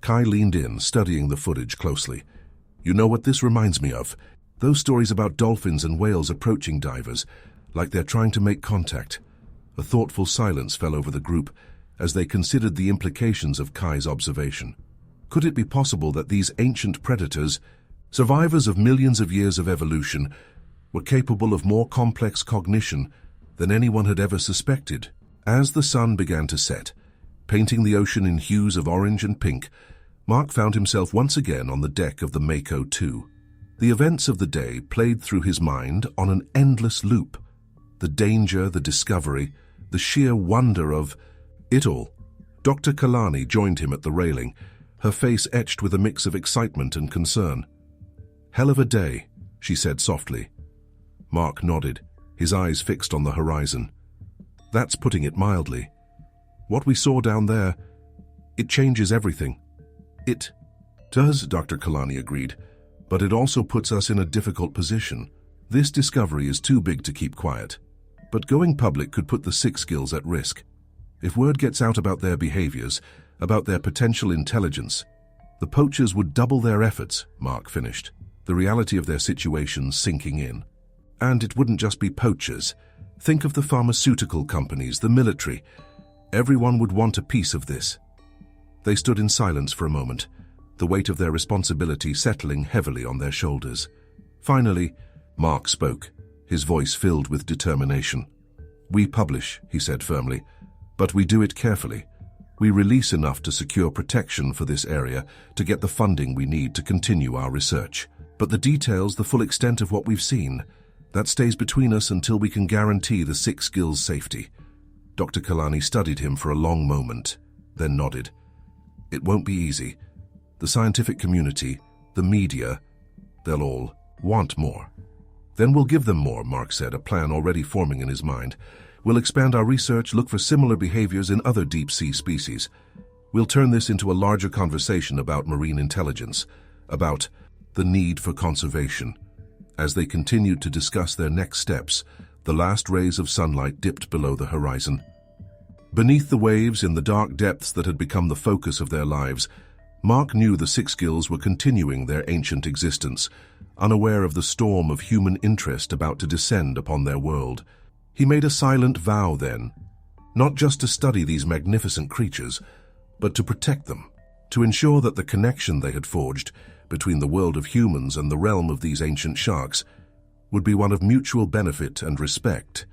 Kai leaned in, studying the footage closely. "You know what this reminds me of? Those stories about dolphins and whales approaching divers, like they're trying to make contact." A thoughtful silence fell over the group as they considered the implications of Kai's observation. Could it be possible that these ancient predators, survivors of millions of years of evolution, were capable of more complex cognition than anyone had ever suspected? As the sun began to set, painting the ocean in hues of orange and pink, Mark found himself once again on the deck of the Mako 2. The events of the day played through his mind on an endless loop. The danger, the discovery, the sheer wonder of it all. Dr. Kalani joined him at the railing, her face etched with a mix of excitement and concern. "Hell of a day," she said softly. Mark nodded, his eyes fixed on the horizon. "That's putting it mildly. What we saw down there, it changes everything." "It does," Dr. Kalani agreed, "but it also puts us in a difficult position. This discovery is too big to keep quiet. But going public could put the Six Skills at risk. If word gets out about their behaviors, about their potential intelligence, the poachers would double their efforts," Mark finished, the reality of their situation sinking in. "And it wouldn't just be poachers. Think of the pharmaceutical companies, the military. Everyone would want a piece of this." They stood in silence for a moment, the weight of their responsibility settling heavily on their shoulders. Finally, Mark spoke, his voice filled with determination. "We publish," he said firmly, "but we do it carefully. We release enough to secure protection for this area to get the funding we need to continue our research. But the details, the full extent of what we've seen, that stays between us until we can guarantee the Six Skills' safety." Dr. Kalani studied him for a long moment, then nodded. "It won't be easy. The scientific community, the media, they'll all want more." "Then we'll give them more," Mark said, a plan already forming in his mind. "We'll expand our research, look for similar behaviors in other deep-sea species. We'll turn this into a larger conversation about marine intelligence, about the need for conservation." As they continued to discuss their next steps, the last rays of sunlight dipped below the horizon. Beneath the waves, in the dark depths that had become the focus of their lives, Mark knew the Six Skills were continuing their ancient existence, unaware of the storm of human interest about to descend upon their world. He made a silent vow then, not just to study these magnificent creatures, but to protect them, to ensure that the connection they had forged between the world of humans and the realm of these ancient sharks would be one of mutual benefit and respect.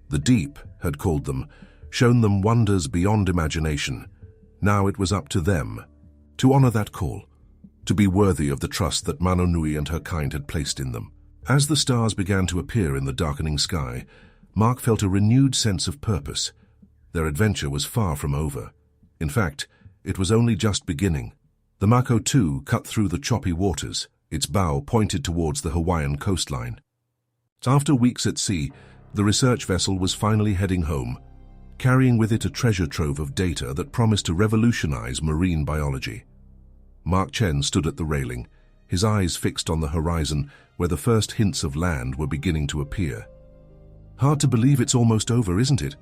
The deep had called them, shown them wonders beyond imagination. Now it was up to them to honor that call, to be worthy of the trust that Mano Nui and her kind had placed in them. As the stars began to appear in the darkening sky, Mark felt a renewed sense of purpose. Their adventure was far from over. In fact, it was only just beginning. The Mako 2 cut through the choppy waters, its bow pointed towards the Hawaiian coastline. After weeks at sea, the research vessel was finally heading home, carrying with it a treasure trove of data that promised to revolutionize marine biology. Mark Chen stood at the railing, his eyes fixed on the horizon where the first hints of land were beginning to appear. "Hard to believe it's almost over, isn't it?"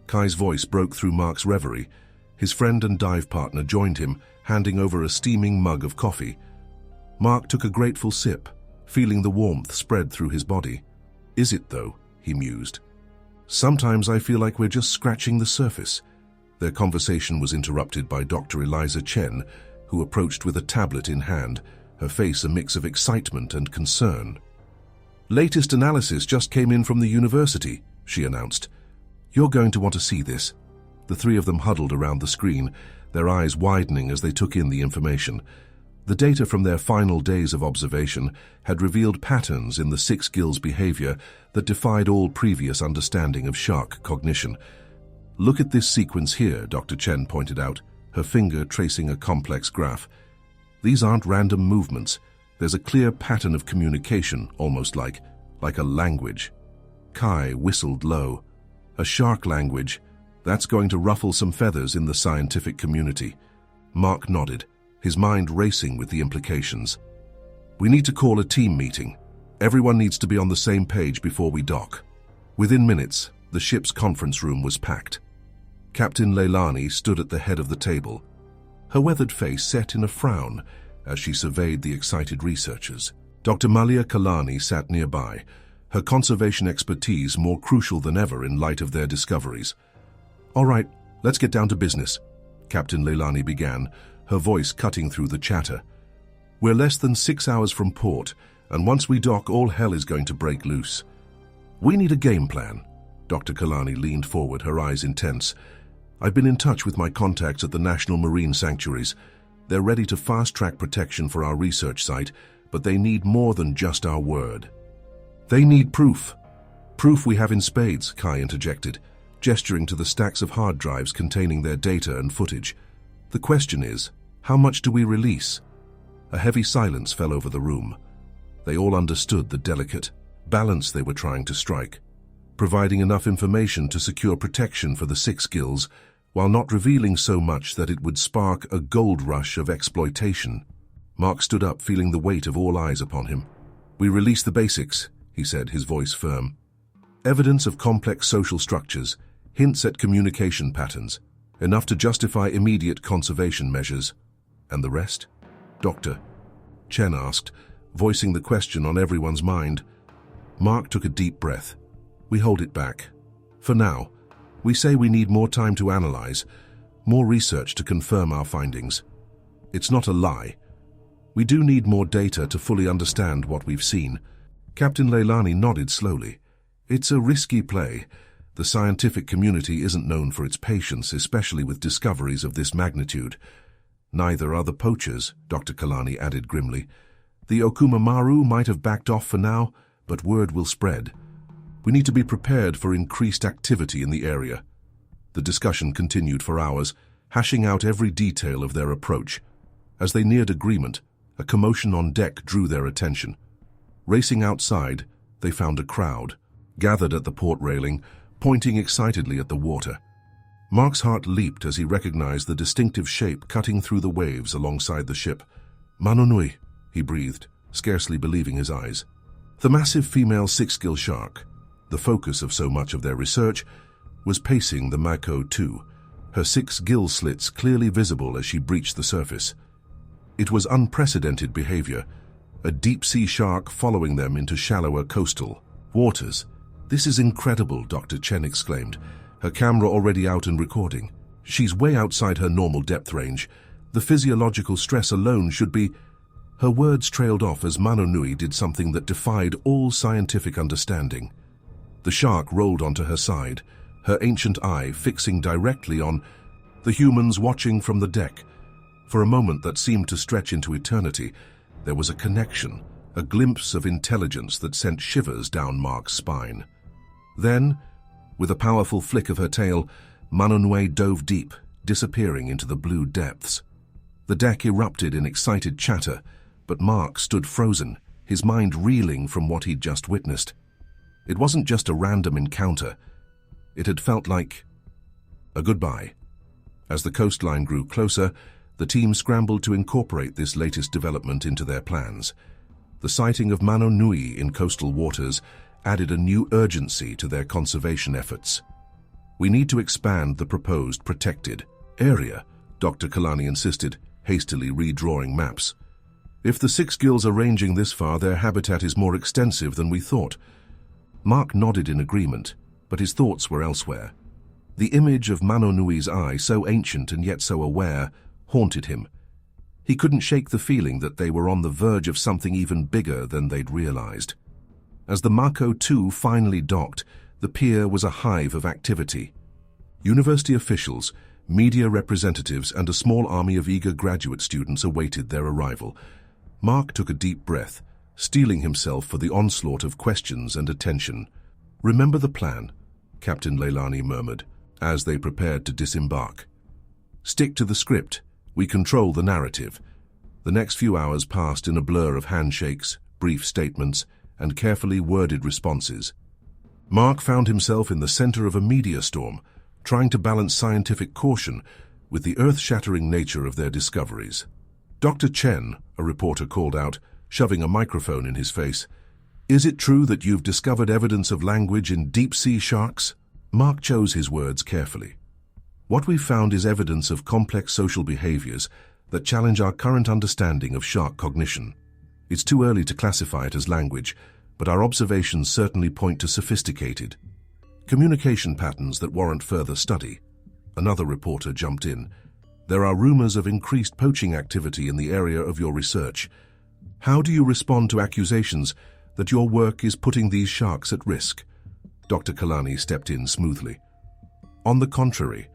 Kai's voice broke through Mark's reverie. His friend and dive partner joined him, handing over a steaming mug of coffee. Mark took a grateful sip, feeling the warmth spread through his body. "Is it, though?" he mused. "Sometimes I feel like we're just scratching the surface." Their conversation was interrupted by Dr. Eliza Chen, who approached with a tablet in hand, her face a mix of excitement and concern. "Latest analysis just came in from the university," she announced. "You're going to want to see this." The three of them huddled around the screen, their eyes widening as they took in the information. The data from their final days of observation had revealed patterns in the six gills' behavior that defied all previous understanding of shark cognition. "Look at this sequence here," Dr. Chen pointed out, her finger tracing a complex graph. "These aren't random movements. There's a clear pattern of communication, almost like a language." Kai whistled low. "A shark language. That's going to ruffle some feathers in the scientific community." Mark nodded, his mind racing with the implications. "We need to call a team meeting. Everyone needs to be on the same page before we dock." Within minutes, the ship's conference room was packed. Captain Leilani stood at the head of the table, her weathered face set in a frown as she surveyed the excited researchers. Dr. Malia Kalani sat nearby, her conservation expertise more crucial than ever in light of their discoveries. "All right, let's get down to business," Captain Leilani began, her voice cutting through the chatter. "We're less than 6 hours from port, and once we dock, all hell is going to break loose. We need a game plan." Dr. Kalani leaned forward, her eyes intense. "I've been in touch with my contacts at the National Marine Sanctuaries. They're ready to fast-track protection for our research site, but they need more than just our word. They need proof. Proof we have in spades," Kai interjected, gesturing to the stacks of hard drives containing their data and footage. "The question is, how much do we release?" A heavy silence fell over the room. They all understood the delicate balance they were trying to strike, providing enough information to secure protection for the six gills, while not revealing so much that it would spark a gold rush of exploitation. Mark stood up, feeling the weight of all eyes upon him. "We release the basics," he said, his voice firm. "Evidence of complex social structures, hints at communication patterns, enough to justify immediate conservation measures. And the rest?" "Doctor," Chen asked, voicing the question on everyone's mind. Mark took a deep breath. "We hold it back. For now, we say we need more time to analyze, more research to confirm our findings. It's not a lie. We do need more data to fully understand what we've seen." Captain Leilani nodded slowly. "It's a risky play. The scientific community isn't known for its patience, especially with discoveries of this magnitude." "Neither are the poachers," Dr. Kalani added grimly. "The Okuma Maru might have backed off for now, but word will spread. We need to be prepared for increased activity in the area." The discussion continued for hours, hashing out every detail of their approach. As they neared agreement, a commotion on deck drew their attention. Racing outside, they found a crowd, gathered at the port railing, pointing excitedly at the water. Mark's heart leaped as he recognized the distinctive shape cutting through the waves alongside the ship. "Mano Nui," he breathed, scarcely believing his eyes. The massive female six-gill shark, the focus of so much of their research, was pacing the Mako 2, her 6 gill slits clearly visible as she breached the surface. It was unprecedented behavior, a deep-sea shark following them into shallower coastal waters. "This is incredible," Dr. Chen exclaimed, her camera already out and recording. "She's way outside her normal depth range. The physiological stress alone should be—" Her words trailed off as Mano Nui did something that defied all scientific understanding. The shark rolled onto her side, her ancient eye fixing directly on the humans watching from the deck. For a moment that seemed to stretch into eternity, there was a connection, a glimpse of intelligence that sent shivers down Mark's spine. Then, with a powerful flick of her tail, Mano Nui dove deep, disappearing into the blue depths. The deck erupted in excited chatter, but Mark stood frozen, his mind reeling from what he'd just witnessed. It wasn't just a random encounter. It had felt like a goodbye. As the coastline grew closer, the team scrambled to incorporate this latest development into their plans. The sighting of Mano Nui in coastal waters added a new urgency to their conservation efforts. "We need to expand the proposed protected area," Dr. Kalani insisted, hastily redrawing maps. "If the 6 gills are ranging this far, their habitat is more extensive than we thought." Mark nodded in agreement, but his thoughts were elsewhere. The image of Mano Nui's eye, so ancient and yet so aware, haunted him. He couldn't shake the feeling that they were on the verge of something even bigger than they'd realized. As the Mako 2 finally docked, the pier was a hive of activity. University officials, Media representatives and a small army of eager graduate students awaited their arrival. Mark took a deep breath, steeling himself for the onslaught of questions and attention. "Remember the plan," Captain Leilani murmured, as they prepared to disembark. "Stick to the script. We control the narrative." The next few hours passed in a blur of handshakes, brief statements, and carefully worded responses. Mark found himself in the center of a media storm, trying to balance scientific caution with the earth-shattering nature of their discoveries. "Dr. Chen," a reporter called out, shoving a microphone in his face, "is it true that you've discovered evidence of language in deep-sea sharks?" Mark chose his words carefully. "What we've found is evidence of complex social behaviors that challenge our current understanding of shark cognition. It's too early to classify it as language, but our observations certainly point to sophisticated communication patterns that warrant further study." Another reporter jumped in. "There are rumors of increased poaching activity in the area of your research. How do you respond to accusations that your work is putting these sharks at risk?" Dr. Kalani stepped in smoothly. "On the contrary,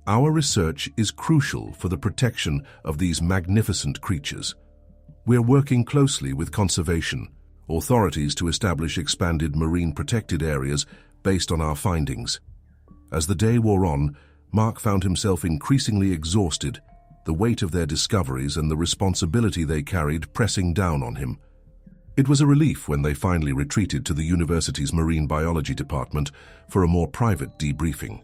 our research is crucial for the protection of these magnificent creatures. We're working closely with conservation authorities to establish expanded marine protected areas based on our findings." As the day wore on, Mark found himself increasingly exhausted, the weight of their discoveries and the responsibility they carried pressing down on him. It was a relief when they finally retreated to the university's marine biology department for a more private debriefing.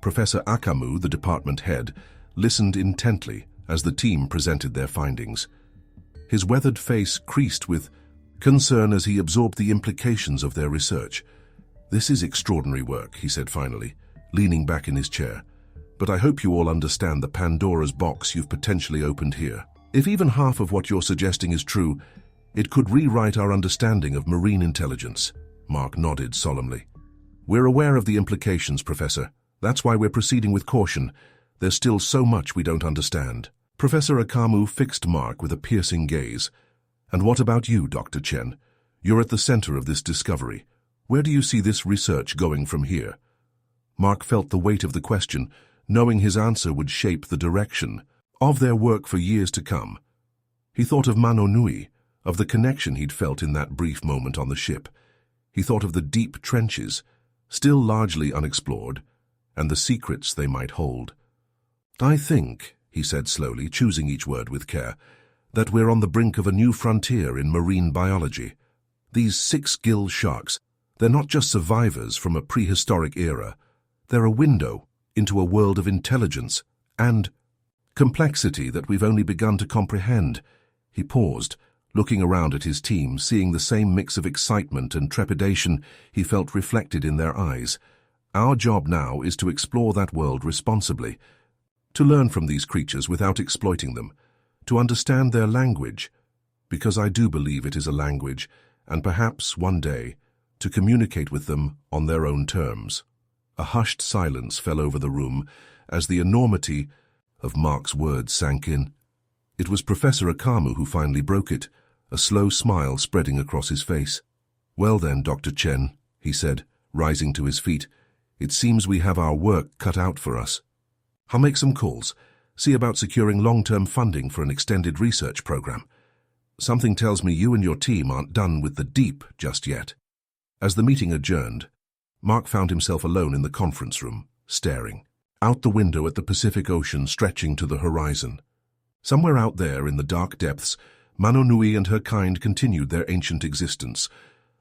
Professor Akamu, the department head, listened intently as the team presented their findings. His weathered face creased with concern as he absorbed the implications of their research. "This is extraordinary work," he said finally, leaning back in his chair. "But I hope you all understand the Pandora's box you've potentially opened here. If even half of what you're suggesting is true, it could rewrite our understanding of marine intelligence." Mark nodded solemnly. "We're aware of the implications, Professor. That's why we're proceeding with caution. There's still so much we don't understand." Professor Akamu fixed Mark with a piercing gaze. "And what about you, Dr. Chen? You're at the center of this discovery. Where do you see this research going from here?" Mark felt the weight of the question, knowing his answer would shape the direction of their work for years to come. He thought of Mano Nui, of the connection he'd felt in that brief moment on the ship. He thought of the deep trenches, still largely unexplored, and the secrets they might hold. "I think," he said slowly, choosing each word with care, "that we're on the brink of a new frontier in marine biology. These six-gill sharks, they're not just survivors from a prehistoric era. They're a window into a world of intelligence and complexity that we've only begun to comprehend." He paused, looking around at his team, seeing the same mix of excitement and trepidation he felt reflected in their eyes. "Our job now is to explore that world responsibly, to learn from these creatures without exploiting them, to understand their language, because I do believe it is a language, and perhaps one day to communicate with them on their own terms." A hushed silence fell over the room as the enormity of Mark's words sank in. It was Professor Akamu who finally broke it, a slow smile spreading across his face. "Well then, Dr. Chen," he said, rising to his feet, "it seems we have our work cut out for us. I'll make some calls, see about securing long-term funding for an extended research program. Something tells me you and your team aren't done with the deep just yet." As the meeting adjourned, Mark found himself alone in the conference room, staring out the window at the Pacific Ocean stretching to the horizon. Somewhere out there in the dark depths, Mano Nui and her kind continued their ancient existence,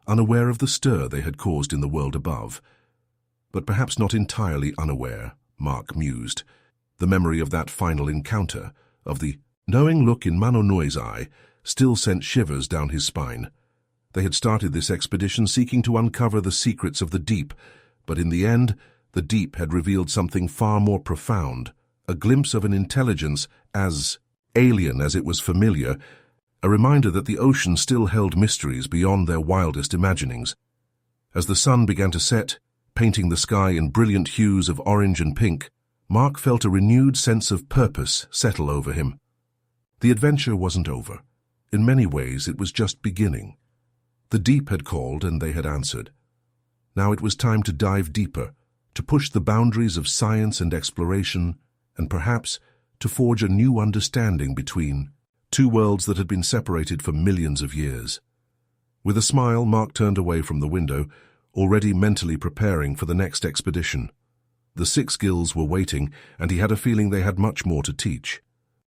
unaware of the stir they had caused in the world above. But perhaps not entirely unaware, Mark mused. The memory of that final encounter, of the knowing look in Mano Nui's eye, still sent shivers down his spine. They had started this expedition seeking to uncover the secrets of the deep, but in the end, the deep had revealed something far more profound, a glimpse of an intelligence as alien as it was familiar, a reminder that the ocean still held mysteries beyond their wildest imaginings. As the sun began to set, painting the sky in brilliant hues of orange and pink, Mark felt a renewed sense of purpose settle over him. The adventure wasn't over. In many ways, it was just beginning. The deep had called and they had answered. Now it was time to dive deeper, to push the boundaries of science and exploration and perhaps to forge a new understanding between two worlds that had been separated for millions of years. With a smile, Mark turned away from the window, already mentally preparing for the next expedition. The 6 Gills were waiting, and he had a feeling they had much more to teach.